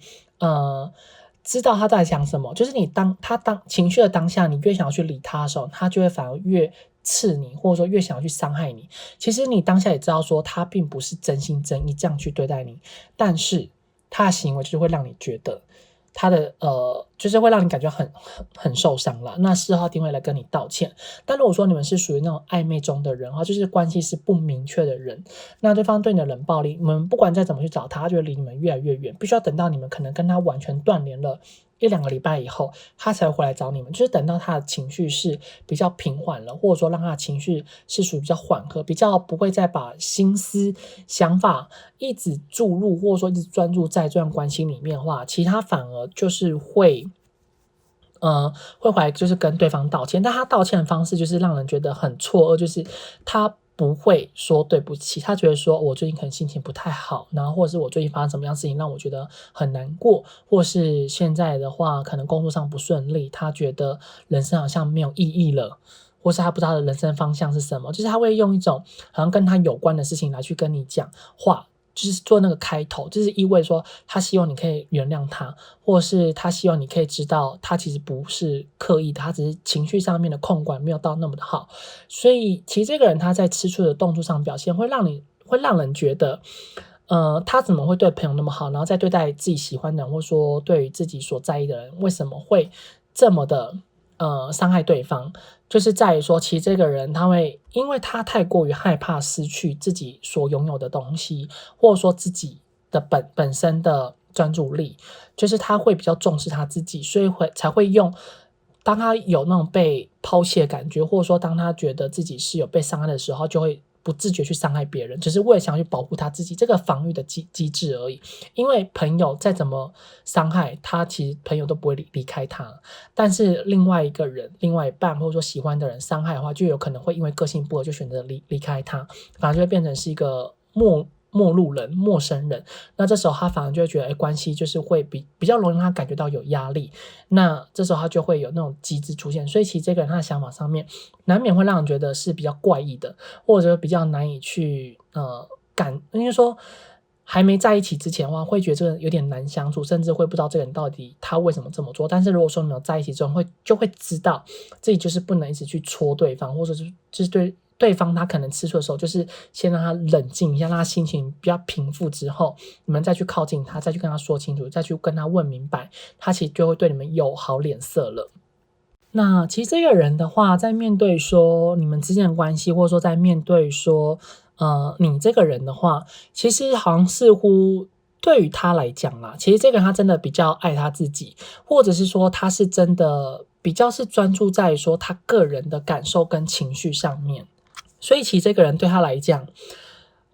知道他在想什么。就是他当情绪的当下，你越想要去理他的时候，他就会反而越刺你，或者说越想要去伤害你。其实你当下也知道说他并不是真心真意这样去对待你，但是他的行为就是会让你觉得他的就是会让你感觉很受伤啦。那事后一定会来跟你道歉。但如果说你们是属于那种暧昧中的人，就是关系是不明确的人，那对方对你的冷暴力，你们不管再怎么去找他，他就会离你们越来越远，必须要等到你们可能跟他完全断联了1-2个礼拜以后，他才会回来找你们。就是等到他的情绪是比较平缓了，或者说让他的情绪是属于比较缓和，比较不会再把心思想法一直注入，或者说一直专注在这段关系里面的话，其他反而就是会回来就是跟对方道歉。但他道歉的方式就是让人觉得很错愕，就是他不会说对不起，他觉得说我最近可能心情不太好，然后或者是我最近发生什么样的事情让我觉得很难过，或是现在的话可能工作上不顺利，他觉得人生好像没有意义了，或是他不知道他的人生方向是什么，就是他会用一种好像跟他有关的事情来去跟你讲话，就是做那个开头，就是意味说他希望你可以原谅他，或是他希望你可以知道他其实不是刻意的，他只是情绪上面的控管没有到那么的好。所以其实这个人他在吃醋的动作上表现会让人觉得他怎么会对朋友那么好，然后再对待自己喜欢的人，或说对于自己所在意的人为什么会这么的伤害对方，就是在于说其实这个人他会因为他太过于害怕失去自己所拥有的东西，或者说自己的本身的专注力，就是他会比较重视他自己，所以才会用当他有那种被抛弃的感觉，或者说当他觉得自己是有被伤害的时候，就会不自觉去伤害别人，只是为了想要去保护他自己，这个防御的机制而已。因为朋友再怎么伤害他，其实朋友都不会离开他，但是另外一个人另外一半或者说喜欢的人伤害的话，就有可能会因为个性不合就选择离开他，反而就会变成是一个陌路人、陌生人。那这时候他反而就会觉得关系就是会比较容易让他感觉到有压力，那这时候他就会有那种机制出现。所以其实这个人他的想法上面难免会让人觉得是比较怪异的，或者比较难以去因为说还没在一起之前的话，会觉得这个人有点难相处，甚至会不知道这个人到底他为什么这么做。但是如果说你们有在一起之后，就会知道自己就是不能一直去戳对方，或者就是对方他可能吃醋的时候，就是先让他冷静一下，让他心情比较平复之后，你们再去靠近他，再去跟他说清楚，再去跟他问明白，他其实就会对你们有好脸色了。那其实这个人的话，在面对说你们之间的关系，或者说在面对说你这个人的话，其实好像似乎对于他来讲啦，其实这个人他真的比较爱他自己，或者是说他是真的比较是专注在说他个人的感受跟情绪上面。所以其实这个人对他来讲，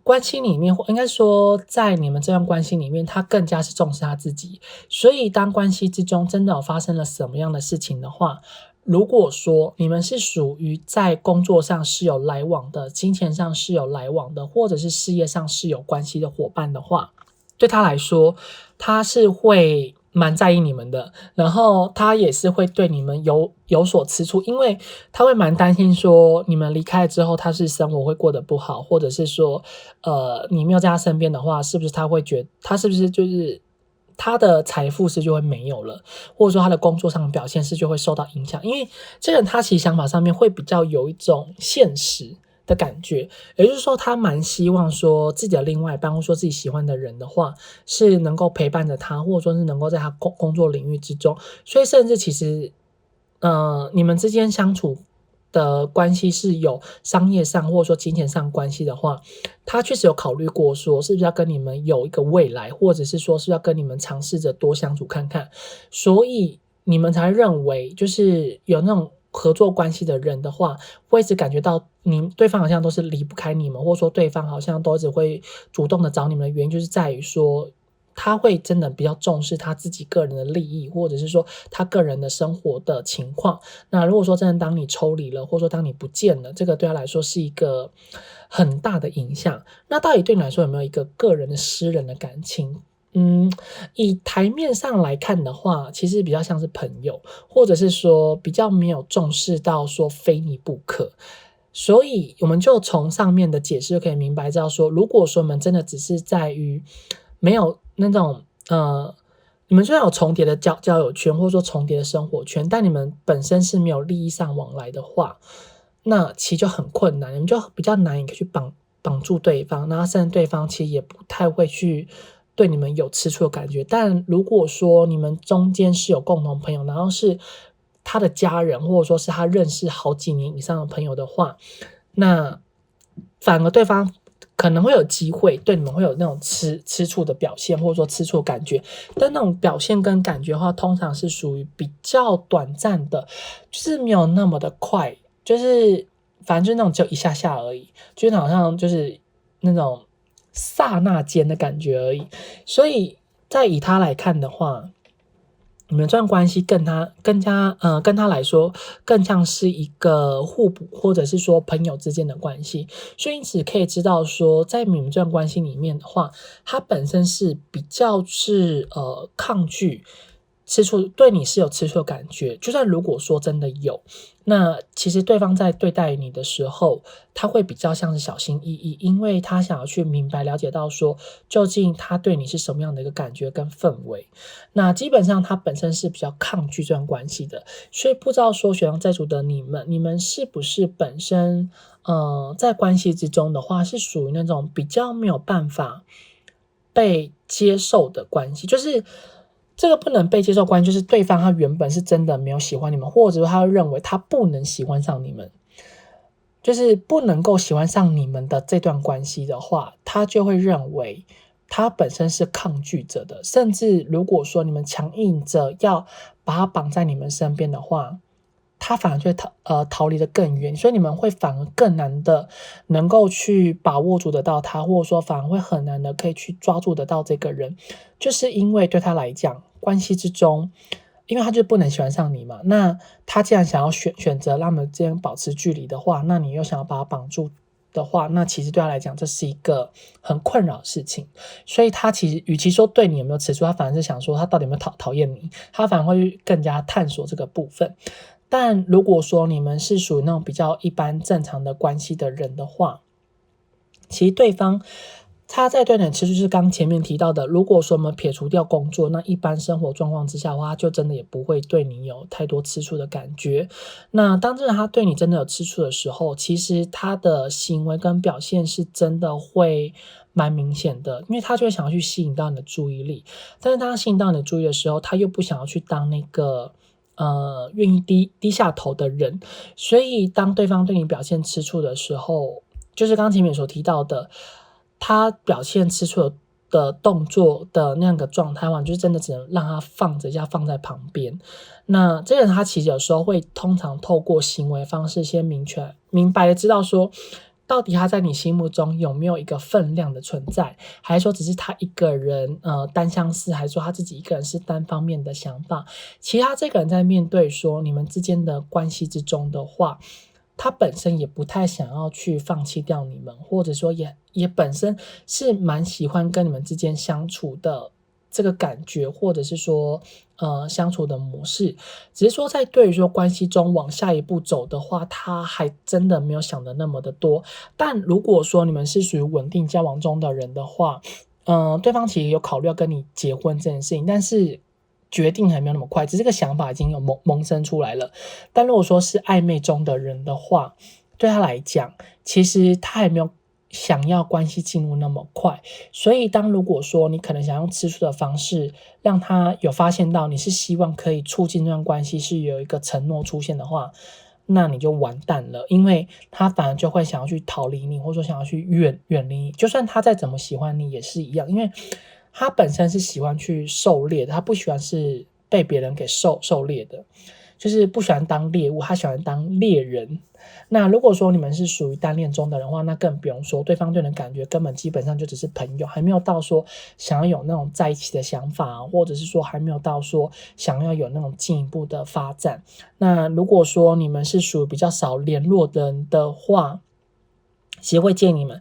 关系里面，或应该说在你们这段关系里面，他更加是重视他自己。所以当关系之中真的有发生了什么样的事情的话，如果说你们是属于在工作上是有来往的，金钱上是有来往的，或者是事业上是有关系的伙伴的话，对他来说，他是会蛮在意你们的，然后他也是会对你们有所吃醋，因为他会蛮担心说你们离开之后，他是生活会过得不好，或者是说你没有在他身边的话，是不是他会觉得他是不是就是他的财富是就会没有了，或者说他的工作上的表现是就会受到影响，因为这个人他其实想法上面会比较有一种现实的感觉，也就是说他蛮希望说自己的另外一半或说自己喜欢的人的话是能够陪伴着他，或者说是能够在他工作领域之中，所以甚至其实你们之间相处的关系是有商业上或者说金钱上关系的话，他确实有考虑过说是不是要跟你们有一个未来，或者是说是要跟你们尝试着多相处看看，所以你们才认为就是有那种合作关系的人的话，会一直感觉到对方好像都是离不开你们，或者说对方好像都一直会主动的找你们的原因，就是在于说他会真的比较重视他自己个人的利益，或者是说他个人的生活的情况。那如果说真的当你抽离了，或者说当你不见了，这个对他来说是一个很大的影响。那到底对你来说有没有一个个人的私人的感情？以台面上来看的话，其实比较像是朋友，或者是说比较没有重视到说非你不可。所以我们就从上面的解释就可以明白知道说，如果说我们真的只是在于没有那种你们虽然有重叠的交友圈，或者说重叠的生活圈，但你们本身是没有利益上往来的话，那其实就很困难，你们就比较难以去绑住对方，然后甚至对方其实也不太会去对你们有吃醋的感觉。但如果说你们中间是有共同朋友，然后是他的家人，或者说是他认识好几年以上的朋友的话，那反而对方可能会有机会对你们会有那种吃醋的表现，或者说吃醋的感觉。但那种表现跟感觉的话，通常是属于比较短暂的，就是没有那么的快，就是反正就是那种只有一下下而已，就是好像就是那种刹那间的感觉而已。所以在以他来看的话，你们这段关系跟他来说更像是一个互补，或者是说朋友之间的关系。所以因此可以知道说，在你们这段关系里面的话，他本身是比较是抗拒吃醋，对你是有吃醋的感觉。就算如果说真的有，那其实对方在对待你的时候，他会比较像是小心翼翼，因为他想要去明白了解到说，究竟他对你是什么样的一个感觉跟氛围。那基本上他本身是比较抗拒这段关系的，所以不知道说雪狼债主的你们是不是本身在关系之中的话，是属于那种比较没有办法被接受的关系，就是这个不能被接受关系，就是对方他原本是真的没有喜欢你们，或者说他认为他不能喜欢上你们，就是不能够喜欢上你们的这段关系的话，他就会认为他本身是抗拒者的，甚至如果说你们强硬着要把他绑在你们身边的话，他反而就会逃离得更远，所以你们会反而更难的能够去把握住得到他，或者说反而会很难的可以去抓住得到这个人，就是因为对他来讲，关系之中，因为他就不能喜欢上你嘛，那他既然想要选择让你们之间保持距离的话，那你又想要把他绑住的话，那其实对他来讲，这是一个很困扰的事情。所以他其实与其说对你有没有吃醋，他反而是想说他到底有没有讨厌你，他反而会更加探索这个部分。但如果说你们是属于那种比较一般正常的关系的人的话，其实对方他在对你吃醋，就是刚前面提到的，如果说我们撇除掉工作，那一般生活状况之下的话，他就真的也不会对你有太多吃醋的感觉。那当真的他对你真的有吃醋的时候，其实他的行为跟表现是真的会蛮明显的，因为他就会想要去吸引到你的注意力，但是当他吸引到你的注意的时候，他又不想要去当那个愿意低下头的人，所以当对方对你表现吃醋的时候，就是刚刚前面所提到的，他表现吃醋的动作的那样的状态话，就是真的只能让他放着一下，放在旁边。那这个人他其实有时候会通常透过行为方式先明白的知道说，到底他在你心目中有没有一个分量的存在，还是说只是他一个人单相思，还是说他自己一个人是单方面的想法。其实他这个人在面对说你们之间的关系之中的话，他本身也不太想要去放弃掉你们，或者说也本身是蛮喜欢跟你们之间相处的这个感觉，或者是说相处的模式，只是说在对于说关系中往下一步走的话，他还真的没有想的那么的多。但如果说你们是属于稳定交往中的人的话，对方其实有考虑要跟你结婚这件事情，但是决定还没有那么快，只是这个想法已经有萌生出来了。但如果说是暧昧中的人的话，对他来讲，其实他还没有想要关系进入那么快，所以如果说你可能想用吃醋的方式让他有发现到你是希望可以促进这段关系是有一个承诺出现的话，那你就完蛋了，因为他反而就会想要去逃离你，或者说想要去远离你，就算他再怎么喜欢你也是一样，因为他本身是喜欢去狩猎的，他不喜欢是被别人给狩猎的，就是不喜欢当猎物，他喜欢当猎人。那如果说你们是属于单恋中的人的话，那更不用说，对方对你的感觉根本基本上就只是朋友，还没有到说想要有那种在一起的想法，或者是说还没有到说想要有那种进一步的发展。那如果说你们是属于比较少联络的人的话，其实会建议你们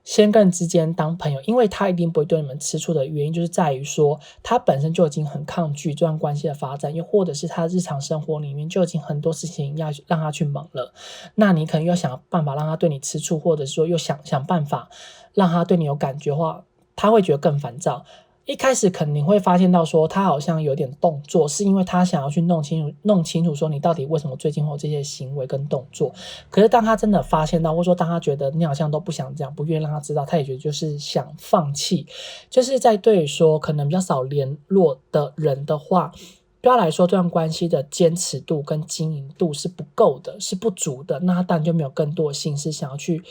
先跟之间当朋友，因为他一定不会对你们吃醋的原因，就是在于说他本身就已经很抗拒这段关系的发展，又或者是他日常生活里面就已经很多事情要让他去忙了，那你可能又想办法让他对你吃醋，或者说又想办法让他对你有感觉的话，他会觉得更烦躁。一开始肯定会发现到说他好像有点动作，是因为他想要去弄清楚说你到底为什么最近会有这些行为跟动作。可是当他真的发现到，或者说当他觉得你好像都不想这样，不愿意让他知道，他也觉得就是想放弃。就是在对于说可能比较少联络的人的话，对他来说这段关系的坚持度跟经营度是不够的，是不足的，那他当然就没有更多的心思想要去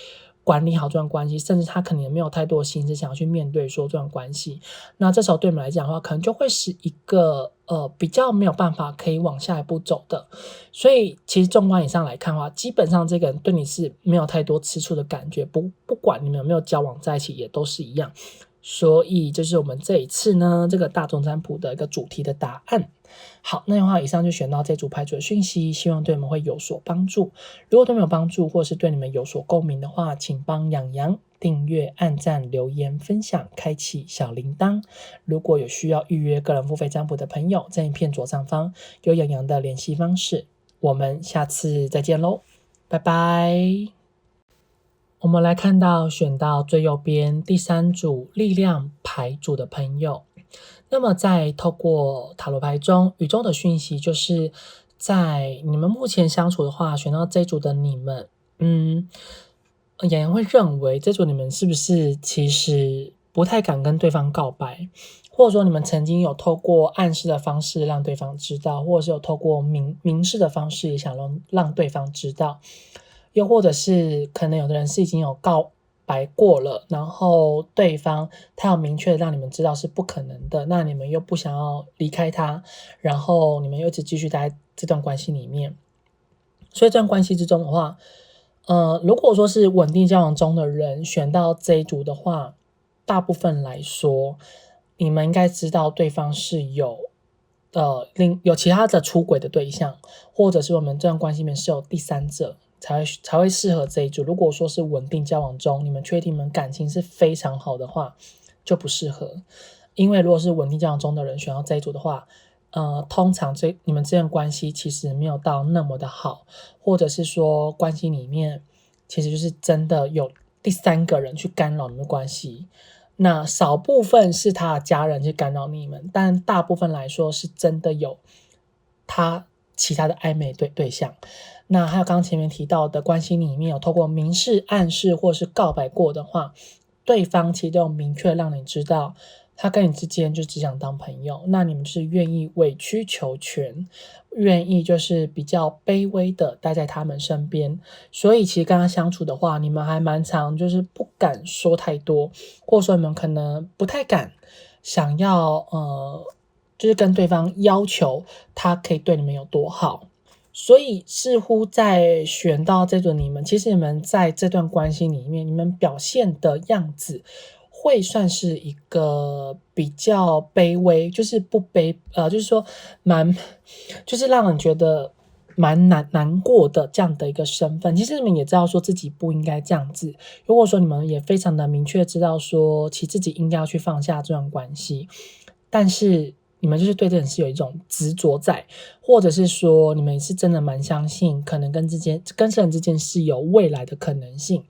管理好这段关系，甚至他可能也没有太多的心思想要去面对说这段关系。那这时候对你们来讲的话，可能就会是一个比较没有办法可以往下一步走的。所以其实纵观以上来看的话，基本上这个人对你是没有太多吃醋的感觉，不管你们有没有交往在一起，也都是一样。所以这是我们这一次呢这个大众占卜的一个主题的答案。好，那的话以上就选到这组牌组的讯息，希望对你们会有所帮助。如果对你们有帮助，或是对你们有所共鸣的话，请帮洋洋订阅、按赞、留言、分享、开启小铃铛。如果有需要预约个人付费占卜的朋友，在影片左上方有洋洋的联系方式。我们下次再见咯，拜拜。我们来看到选到最右边第3组力量牌组的朋友，那么在透过塔罗牌中，宇宙的讯息就是在你们目前相处的话，选到这组的你们，洋洋会认为这组你们是不是其实不太敢跟对方告白，或者说你们曾经有透过暗示的方式让对方知道，或者是有透过明示的方式也想让对方知道，又或者是可能有的人是已经有告白过了，然后对方他有明确的让你们知道是不可能的，那你们又不想要离开他，然后你们又一直继续待在这段关系里面。所以这段关系之中的话，如果说是稳定交往中的人选到这一组的话，大部分来说你们应该知道对方是有其他的出轨的对象，或者是我们这段关系里面是有第三者才会适合这一组。如果说是稳定交往中，你们确定你们感情是非常好的话，就不适合。因为如果是稳定交往中的人选到这一组的话，通常你们之间的关系其实没有到那么的好，或者是说关系里面其实就是真的有第三个人去干扰你们的关系。那少部分是他的家人去干扰你们，但大部分来说是真的有他其他的暧昧对象。那还有刚刚前面提到的关系里面有透过明示、暗示或是告白过的话，对方其实都有明确让你知道他跟你之间就只想当朋友，那你们就是愿意委曲求全，愿意就是比较卑微的待在他们身边。所以其实跟他相处的话，你们还蛮常就是不敢说太多，或者说你们可能不太敢想要就是跟对方要求他可以对你们有多好。所以似乎在选到这种你们，其实你们在这段关系里面，你们表现的样子会算是一个比较卑微，就是就是说就是让人觉得蛮难过的这样的一个身份。其实你们也知道说自己不应该这样子，如果说你们也非常的明确知道说其实自己应该要去放下这段关系，但是你们就是对这件事有一种执着在，或者是说你们是真的蛮相信可能跟这人之间是有未来的可能性，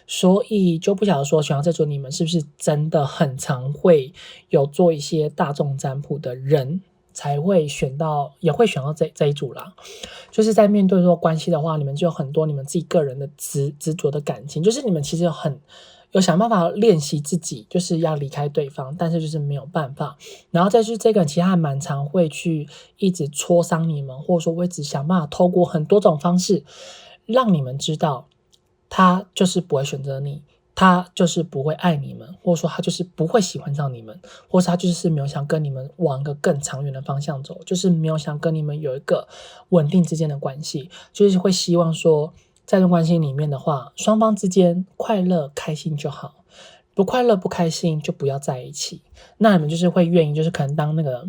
所以就不晓得说选到这组你们是不是真的很常会有做一些大众占卜的人才会也会选到这一组啦。就是在面对说关系的话，你们就有很多你们自己个人的执着的感情，就是你们其实有想办法练习自己就是要离开对方，但是就是没有办法。然后再就是这个人其实还蛮常会去一直戳伤你们，或者说会一直想办法透过很多种方式让你们知道他就是不会选择你，他就是不会爱你们，或者说他就是不会喜欢上你们，或者他就是没有想跟你们往一个更长远的方向走，就是没有想跟你们有一个稳定之间的关系，就是会希望说在这段关系里面的话，双方之间快乐开心就好，不快乐不开心就不要在一起。那你们就是会愿意就是可能当那个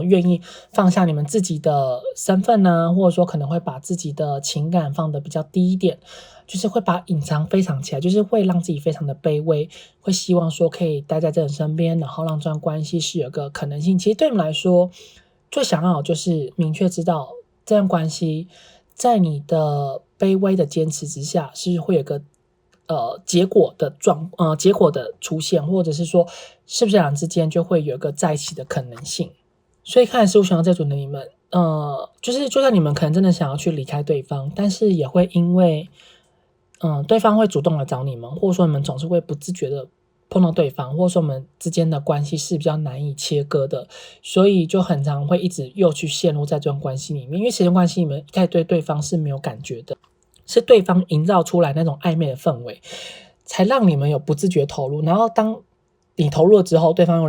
愿意放下你们自己的身份呢，或者说可能会把自己的情感放得比较低一点，就是会把隐藏非常起来，就是会让自己非常的卑微，会希望说可以待在这人身边，然后让这段关系是有个可能性。其实对你们来说，最想要就是明确知道这段关系在你的卑微的坚持之下，是会有个结果的出现，或者是说是不是两人之间就会有一个在一起的可能性。所以看来15选到这组的你们，就是就算你们可能真的想要去离开对方，但是也会因为对方会主动来找你们，或者说你们总是会不自觉的碰到对方，或者说我们之间的关系是比较难以切割的，所以就很常会一直又去陷入在这段关系里面。因为这段关系你们一开始对对方是没有感觉的，是对方营造出来那种暧昧的氛围，才让你们有不自觉投入。然后当你投入了之后，对方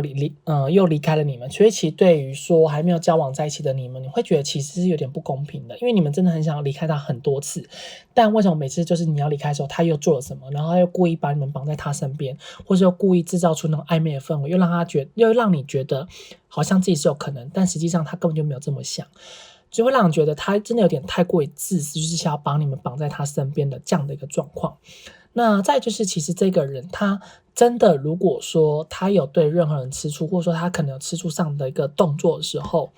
又离开了你们，所以其实对于说还没有交往在一起的你们，你会觉得其实是有点不公平的，因为你们真的很想要离开他很多次，但为什么每次就是你要离开的时候，他又做了什么，然后他又故意把你们绑在他身边，或者又故意制造出那种暧昧的氛围，又让你觉得好像自己是有可能，但实际上他根本就没有这么想。就会让人觉得他真的有点太过于自私，就是想要把你们绑在他身边的这样的一个状况。那再就是其实这个人他真的如果说他有对任何人吃醋，或者说他可能有吃醋上的一个动作的时候，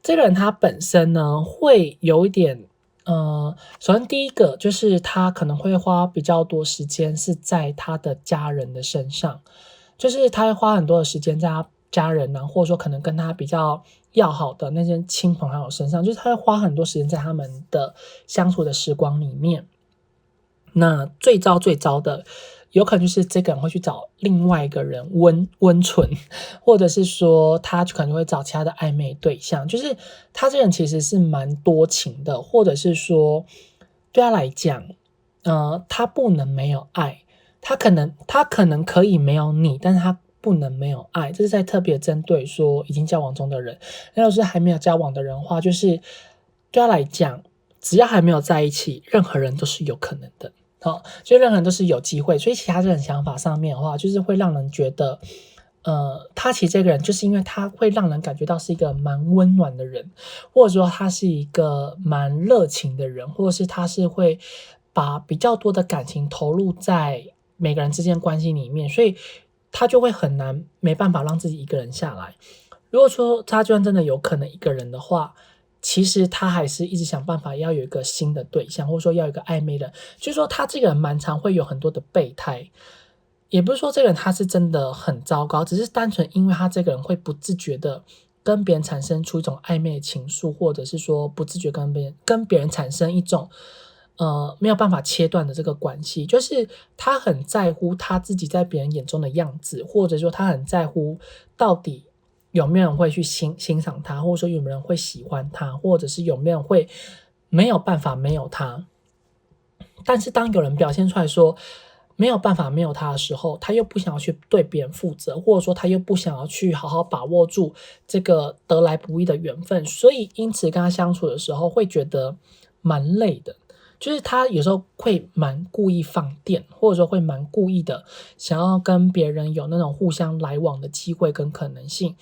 这个人他本身呢会有一点首先第一个就是他可能会花比较多时间是在他的家人的身上，就是他会花很多的时间在他家人啊，或者说可能跟他比较要好的那些亲朋好友身上，就是他会花很多时间在他们的相处的时光里面。那最糟的，有可能就是这个人会去找另外一个人温存，或者是说他可能会找其他的暧昧对象，就是他这个人其实是蛮多情的，或者是说对他来讲，他不能没有爱，他可能可以没有你，但是他不能没有爱，这是在特别针对说已经交往中的人。那要是还没有交往的人的话，就是对他来讲，只要还没有在一起，任何人都是有可能的。就任何人都是有机会，所以其他这种想法上面的话，就是会让人觉得，他其实这个人就是因为他会让人感觉到是一个蛮温暖的人，或者说他是一个蛮热情的人，或者是他是会把比较多的感情投入在每个人之间关系里面，所以他就会没办法让自己一个人下来。如果说他就算真的有可能一个人的话，其实他还是一直想办法要有一个新的对象，或者说要有一个暧昧的，就是说他这个人蛮常会有很多的备胎，也不是说这个人他是真的很糟糕，只是单纯因为他这个人会不自觉的跟别人产生出一种暧昧的情愫，或者是说不自觉跟别人产生一种没有办法切断的这个关系，就是他很在乎他自己在别人眼中的样子，或者说他很在乎到底有没有人会去欣赏他，或者说有没有人会喜欢他，或者是有没有人会没有办法没有他。但是当有人表现出来说没有办法没有他的时候，他又不想要去对别人负责，或者说他又不想要去好好把握住这个得来不易的缘分，所以因此跟他相处的时候会觉得蛮累的。就是他有时候会蛮故意放电，或者说会蛮故意的想要跟别人有那种互相来往的机会跟可能性。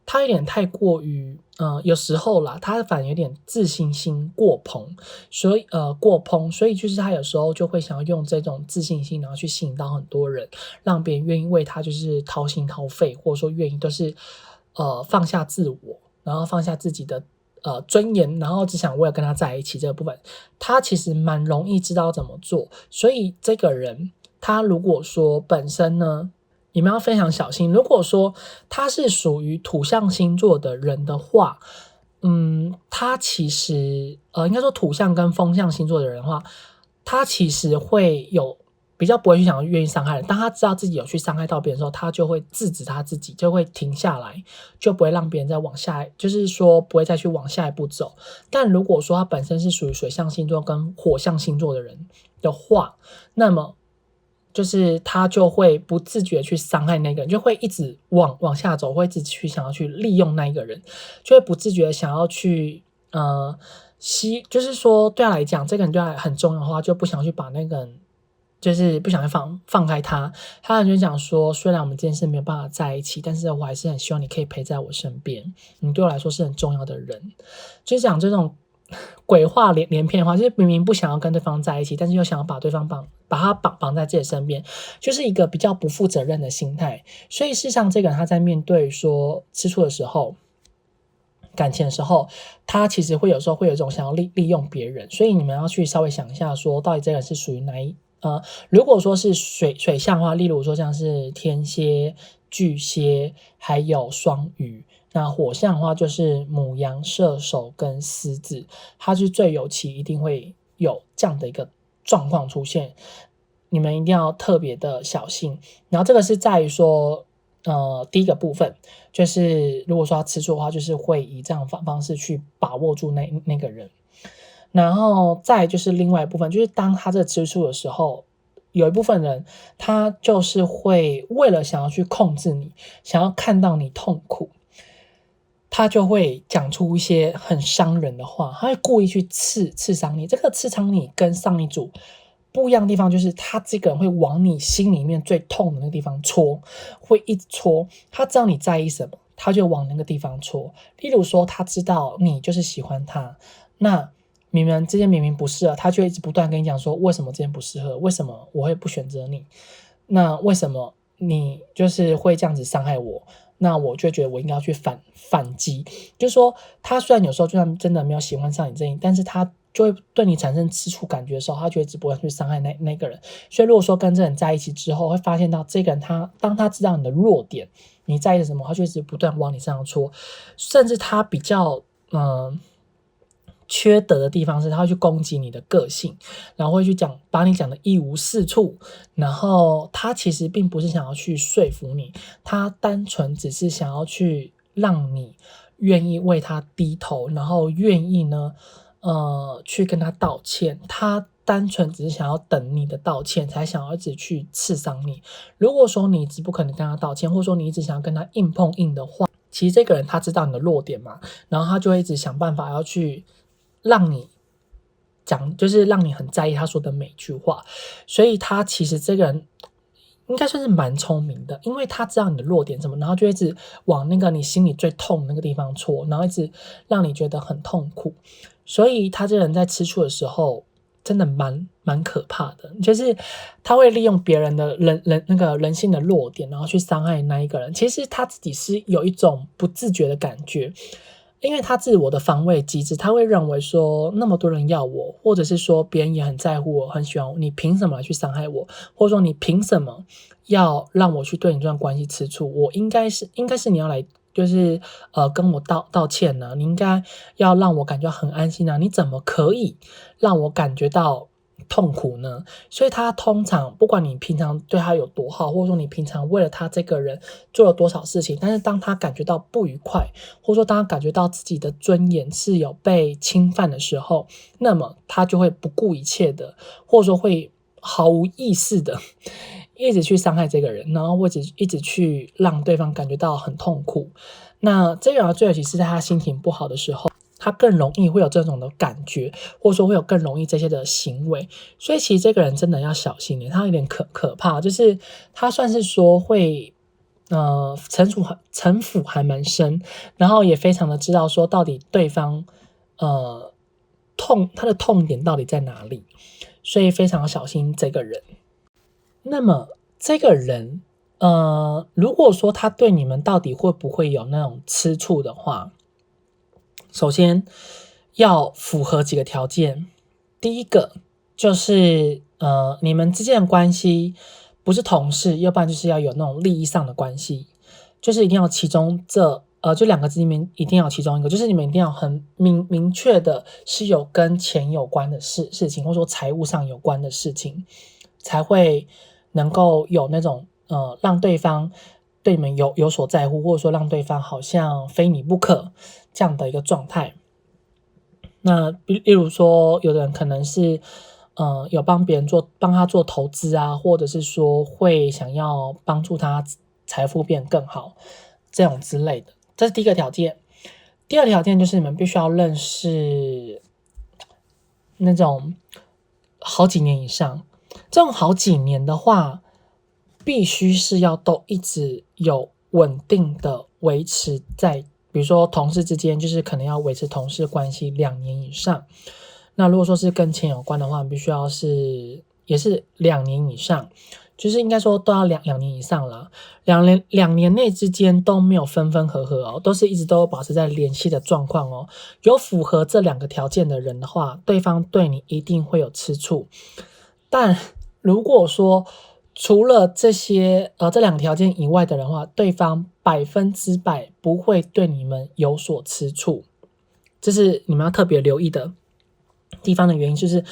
他有点太过于有时候啦，他反而有点自信心过膨，所以就是他有时候就会想要用这种自信心，然后去吸引到很多人，让别人愿意为他就是掏心掏肺，或者说愿意都是放下自我，然后放下自己的尊严，然后只想为了跟他在一起这个部分，他其实蛮容易知道怎么做。所以这个人他如果说本身呢，你们要非常小心，如果说他是属于土象星座的人的话，他其实应该说土象跟风象星座的人的话，他其实会有比较不会去想要愿意伤害人，当他知道自己有去伤害到别人的时候，他就会制止他自己，就会停下来，就不会让别人再往下，就是说不会再去往下一步走。但如果说他本身是属于水象星座跟火象星座的人的话，那么就是他就会不自觉去伤害那个人，就会一直往下走，会一直去想要去利用那一个人，就会不自觉想要去就是说对他来讲，这个人对他很重要的话，就不想去把那个人就是不想放开他，他就讲说，虽然我们这件事没有办法在一起，但是我还是很希望你可以陪在我身边，你对我来说是很重要的人。就是讲这种鬼话连篇的话，就是明明不想要跟对方在一起，但是又想要把对方把他绑在自己的身边，就是一个比较不负责任的心态。所以事实上，这个人他在面对说吃醋的时候，感情的时候，他其实有时候会有一种想要利用别人，所以你们要去稍微想一下说，到底这个人是属于哪一如果说是水象的话，例如说像是天蝎、巨蟹还有双鱼，那火象的话就是牡羊、射手跟狮子，它是最有期一定会有这样的一个状况出现，你们一定要特别的小心。然后这个是在于说第一个部分就是如果说他吃醋的话，就是会以这样的方式去把握住那个人。然后再就是另外一部分，就是当他这吃醋的时候，有一部分人他就是会为了想要去控制你，想要看到你痛苦，他就会讲出一些很伤人的话，他会故意去刺伤你。这个刺伤你跟上一组不一样的地方，就是他这个人会往你心里面最痛的那个地方戳，会一直戳。他知道你在意什么，他就往那个地方戳。例如说，他知道你就是喜欢他，那明明不适合，他就一直不断跟你讲说，为什么之间不适合？为什么我会不选择你？那为什么你就是会这样子伤害我？那我就觉得我应该要去反击。就是说，他虽然有时候就算真的没有喜欢上你这一，但是他就会对你产生吃醋感觉的时候，他就会一直不会去伤害那个人。所以如果说跟这人在一起之后，会发现到这个人当他知道你的弱点，你在意的什么，他就一直不断往你身上戳，甚至他比较缺德的地方是他会去攻击你的个性，然后会去把你讲的一无是处，然后他其实并不是想要去说服你，他单纯只是想要去让你愿意为他低头，然后愿意呢去跟他道歉，他单纯只是想要等你的道歉，才想要一直去刺伤你。如果说你一直不可能跟他道歉，或者说你一直想要跟他硬碰硬的话，其实这个人他知道你的弱点嘛，然后他就会一直想办法要去让你讲，就是让你很在意他说的每句话。所以他其实这个人应该算是蛮聪明的，因为他知道你的弱点什么，然后就一直往那个你心里最痛的那个地方戳，然后一直让你觉得很痛苦。所以他这个人在吃醋的时候真的蛮可怕的，就是他会利用别人的那个人性的弱点，然后去伤害那一个人。其实他自己是有一种不自觉的感觉，因为他自我的防卫机制，他会认为说那么多人要我，或者是说别人也很在乎我，很喜欢我，你凭什么来去伤害我？或者说你凭什么要让我去对你这段关系吃醋？我应该是你要来就是跟我道歉呢，你应该要让我感觉很安心啊，你怎么可以让我感觉到痛苦呢？所以他通常不管你平常对他有多好，或者说你平常为了他这个人做了多少事情，但是当他感觉到不愉快，或者说当他感觉到自己的尊严是有被侵犯的时候，那么他就会不顾一切的，或者说会毫无意识的一直去伤害这个人，然后或者一直去让对方感觉到很痛苦。那这个人最尤其是在他心情不好的时候，他更容易会有这种的感觉，或者说会有更容易这些的行为。所以其实这个人真的要小心点，他有点可怕，就是他算是说会城府还蛮深，然后也非常的知道说到底对方他的痛点到底在哪里，所以非常小心这个人。那么这个人如果说他对你们到底会不会有那种吃醋的话，首先要符合几个条件。第一个就是你们之间的关系不是同事，要不然就是要有那种利益上的关系，就是一定要其中就两个字里面一定要其中一个，就是你们一定要很明确的是有跟钱有关的事情，或者说财务上有关的事情，才会能够有那种让对方对你们有所在乎，或者说让对方好像非你不可这样的一个状态。那例如说有的人可能是有帮他做投资啊，或者是说会想要帮助他财富变更好这种之类的，这是第一个条件。第二条件就是你们必须要认识那种好几年以上，这种好几年的话，必须是要都一直有稳定的维持在，比如说同事之间，就是可能要维持同事关系2年以上。那如果说是跟钱有关的话，必须要也是2年以上，就是应该说都要两年以上啦。两年内之间都没有分分合合哦，都是一直都保持在联系的状况哦。有符合这2个条件的人的话，对方对你一定会有吃醋。但如果说除了这2个条件以外的人的话，对方100%不会对你们有所吃醋，这是你们要特别留意的地方的原因，就是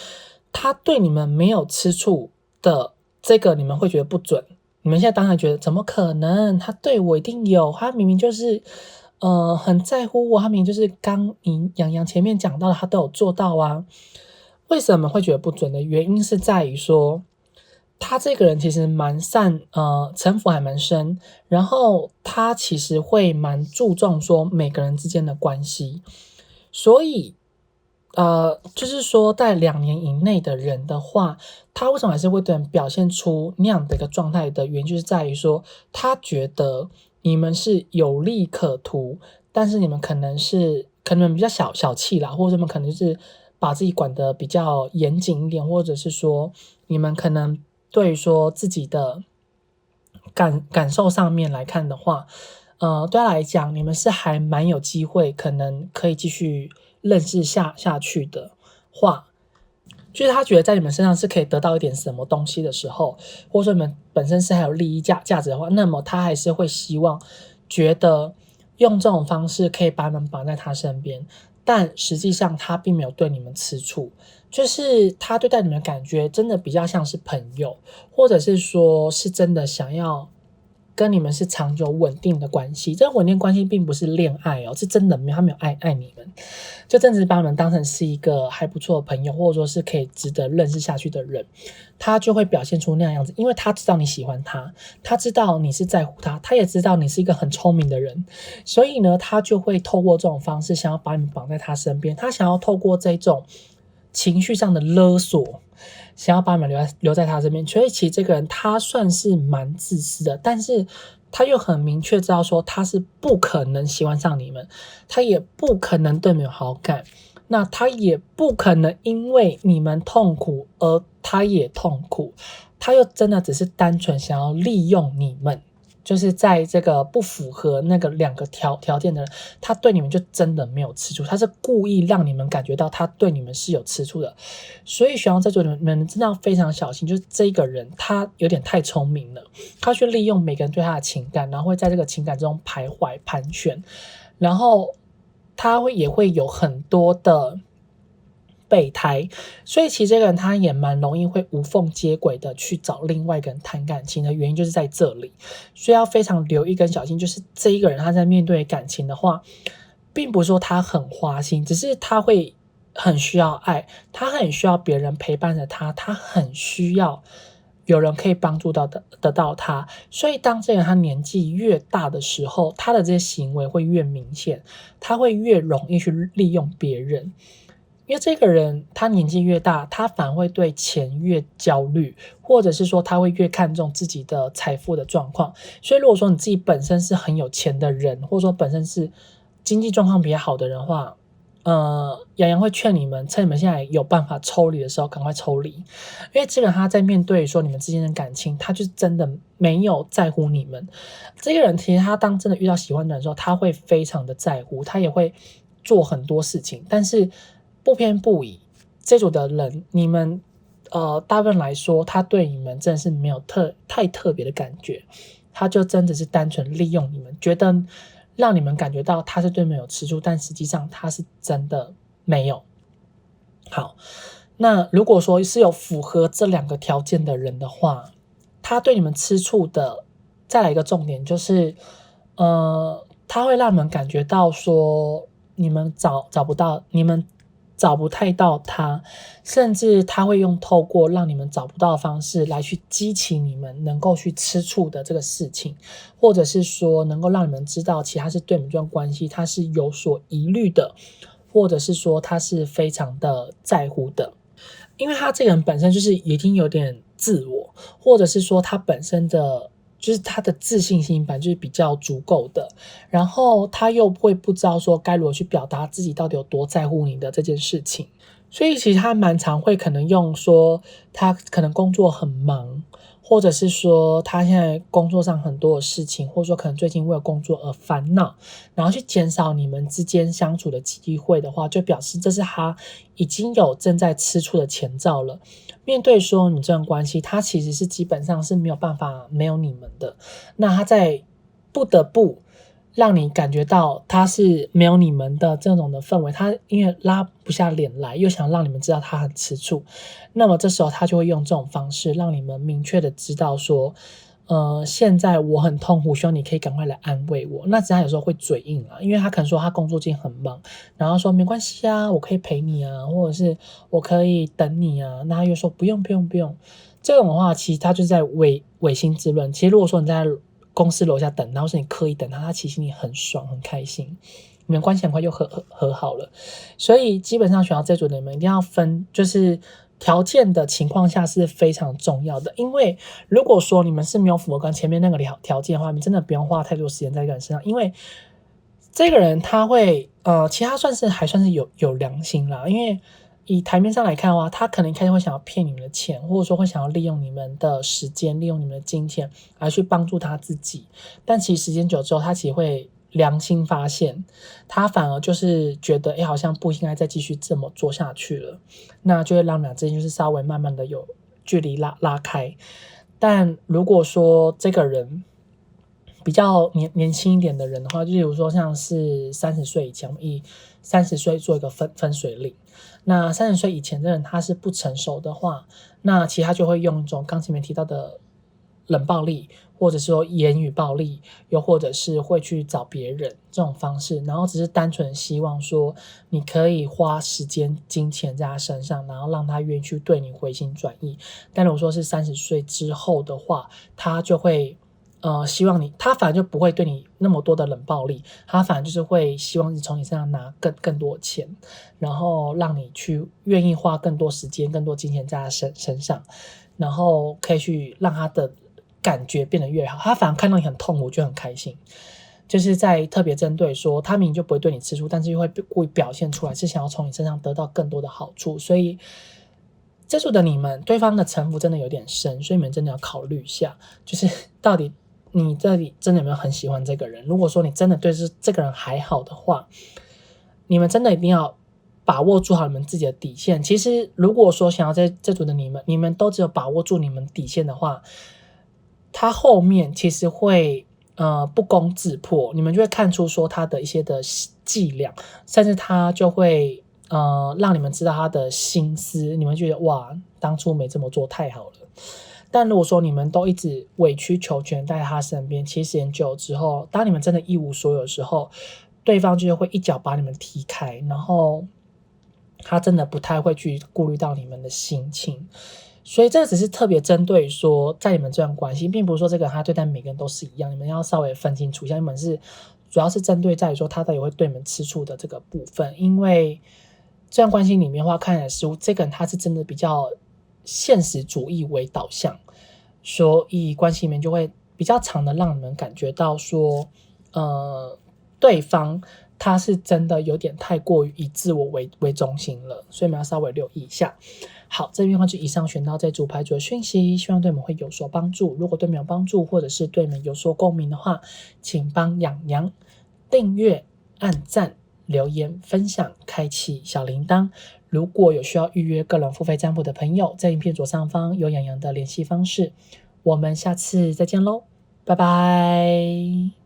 他对你们没有吃醋的这个，你们会觉得不准。你们现在当然觉得怎么可能？他对我一定有，他明明就是很在乎我，他明明就是刚洋洋前面讲到的，他都有做到啊。为什么会觉得不准的原因是在于说，他这个人其实蛮城府还蛮深，然后他其实会蛮注重说每个人之间的关系，所以就是说在2年以内的人的话，他为什么还是会对人表现出那样的一个状态的原因，就是在于说他觉得你们是有利可图，但是你们可能比较小气啦，或者你们可能就是把自己管得比较严谨一点，或者是说你们可能对于说自己的感受上面来看的话，对他来讲，你们是还蛮有机会，可能可以继续认识下去的话，就是他觉得在你们身上是可以得到一点什么东西的时候，或者说你们本身是还有利益价值的话，那么他还是会希望觉得用这种方式可以把你们绑在他身边，但实际上他并没有对你们吃醋，就是他对待你们的感觉真的比较像是朋友，或者是说是真的想要跟你们是长久稳定的关系。这个稳定关系并不是恋爱哦，是真的他没有爱你们，就真的是把你们当成是一个还不错的朋友，或者说是可以值得认识下去的人，他就会表现出那样子，因为他知道你喜欢他，他知道你是在乎他，他也知道你是一个很聪明的人，所以呢，他就会透过这种方式想要把你们绑在他身边，他想要透过这种情绪上的勒索，想要把你们留在他身边。所以其实这个人他算是蛮自私的，但是他又很明确知道说他是不可能喜欢上你们，他也不可能对你们有好感，那他也不可能因为你们痛苦而他也痛苦，他又真的只是单纯想要利用你们。就是在这个不符合那个2个条件的人，他对你们就真的没有吃醋，他是故意让你们感觉到他对你们是有吃醋的。所以学长在座你们真的要非常小心，就是这个人他有点太聪明了，他去利用每个人对他的情感，然后会在这个情感中徘徊盘旋，然后他也会有很多的备胎，所以其实这个人他也蛮容易会无缝接轨的去找另外一个人谈感情的原因就是在这里，所以要非常留意跟小心，就是这一个人他在面对感情的话，并不是说他很花心，只是他会很需要爱，他很需要别人陪伴着他，他很需要有人可以帮助得到他，所以当这个人他年纪越大的时候，他的这些行为会越明显，他会越容易去利用别人。因为这个人他年纪越大，他反而会对钱越焦虑，或者是说他会越看重自己的财富的状况。所以如果说你自己本身是很有钱的人，或者说本身是经济状况比较好的人的话，洋洋会劝你们趁你们现在有办法抽离的时候赶快抽离，因为这个人他在面对说你们之间的感情，他就是真的没有在乎你们。这个人其实他当真的遇到喜欢的人的时候，他会非常的在乎，他也会做很多事情，但是不偏不倚，这组的人你们大部分来说他对你们真的是没有太特别的感觉，他就真的是单纯利用你们，觉得让你们感觉到他是对你们有吃醋，但实际上他是真的没有。好，那如果说是有符合这2个条件的人的话，他对你们吃醋的再来一个重点就是他会让你们感觉到说你们找不太到他，甚至他会用透过让你们找不到的方式来去激起你们能够去吃醋的这个事情，或者是说能够让你们知道其实他是对你们这段关系他是有所疑虑的，或者是说他是非常的在乎的。因为他这个人本身就是已经有点自我，或者是说他本身的就是他的自信心本来就是比较足够的，然后他又会不知道说该如何去表达自己到底有多在乎你的这件事情，所以其实他蛮常会可能用说他可能工作很忙，或者是说他现在工作上很多的事情，或者说可能最近为了工作而烦恼，然后去减少你们之间相处的机会的话，就表示这是他已经有正在吃醋的前兆了。面对说你这段关系，他其实是基本上是没有办法没有你们的，那他在不得不让你感觉到他是没有你们的这种的氛围，他因为拉不下脸来，又想让你们知道他很吃醋，那么这时候他就会用这种方式让你们明确的知道说现在我很痛苦，希望你可以赶快来安慰我。那只是他有时候会嘴硬啊，因为他可能说他工作今天很忙，然后说没关系啊，我可以陪你啊，或者是我可以等你啊，那他又说不用。这种的话，其实他就是在违心之论。其实如果说你在公司楼下等他，或是你刻意等他，他其实你很爽很开心，你们关系很快就和好了。所以基本上选到这组的你们一定要分，就是条件的情况下是非常重要的。因为如果说你们是没有符合跟前面那个条件的话，你们真的不用花太多时间在这个人身上，因为这个人他会其实他还算是有良心啦，因为以台面上来看的话，他可能一开始会想要骗你们的钱，或者说会想要利用你们的时间，利用你们的金钱来去帮助他自己。但其实时间久之后，他其实会良心发现，他反而就是觉得好像不应该再继续这么做下去了，那就会让你们之间就是稍微慢慢的有距离拉开。但如果说这个人比较年轻一点的人的话，就例如说像是30岁以前，我们以30岁做一个分水岭。那30岁以前的人他是不成熟的话，那其实他就会用一种刚前面提到的冷暴力，或者说言语暴力，又或者是会去找别人这种方式，然后只是单纯希望说你可以花时间金钱在他身上，然后让他愿意去对你回心转意。但如果说是30岁之后的话，他就会希望你，他反而就不会对你那么多的冷暴力，他反而就是会希望你从你身上拿更多钱，然后让你去愿意花更多时间、更多金钱在他身上，然后可以去让他的感觉变得越好。他反而看到你很痛苦就很开心，就是在特别针对说他明明就不会对你吃醋，但是又会故意表现出来是想要从你身上得到更多的好处。所以这组的你们，对方的城府真的有点深，所以你们真的要考虑一下，就是到底你这里真的有没有很喜欢这个人。如果说你真的对这个人还好的话，你们真的一定要把握住好你们自己的底线。其实如果说想要这组的你们都只有把握住你们底线的话，他后面其实会不攻自破，你们就会看出说他的一些的伎俩，甚至他就会让你们知道他的心思，你们觉得哇，当初没这么做太好了。但如果说你们都一直委曲求全在他身边，其实时间久了之后，当你们真的一无所有的时候，对方就是会一脚把你们踢开，然后他真的不太会去顾虑到你们的心情。所以这个只是特别针对说在你们这段关系，并不是说这个他对待每个人都是一样，你们要稍微分清楚一下，你们是主要是针对在于说他到底会对你们吃醋的这个部分。因为这段关系里面的话，看起来是这个人他是真的比较现实主义为导向，所以关系里面就会比较常的让你们感觉到说对方他是真的有点太过于以自我为中心了，所以我们要稍微留意一下。好，这边的话就以上选到这组牌组的讯息，希望对你们会有所帮助。如果对你们有帮助，或者是对你们有所共鸣的话，请帮洋洋订阅、按赞、留言、分享、开启小铃铛。如果有需要预约个人付费占卜的朋友，在影片左上方有洋洋的联系方式。我们下次再见喽，拜拜。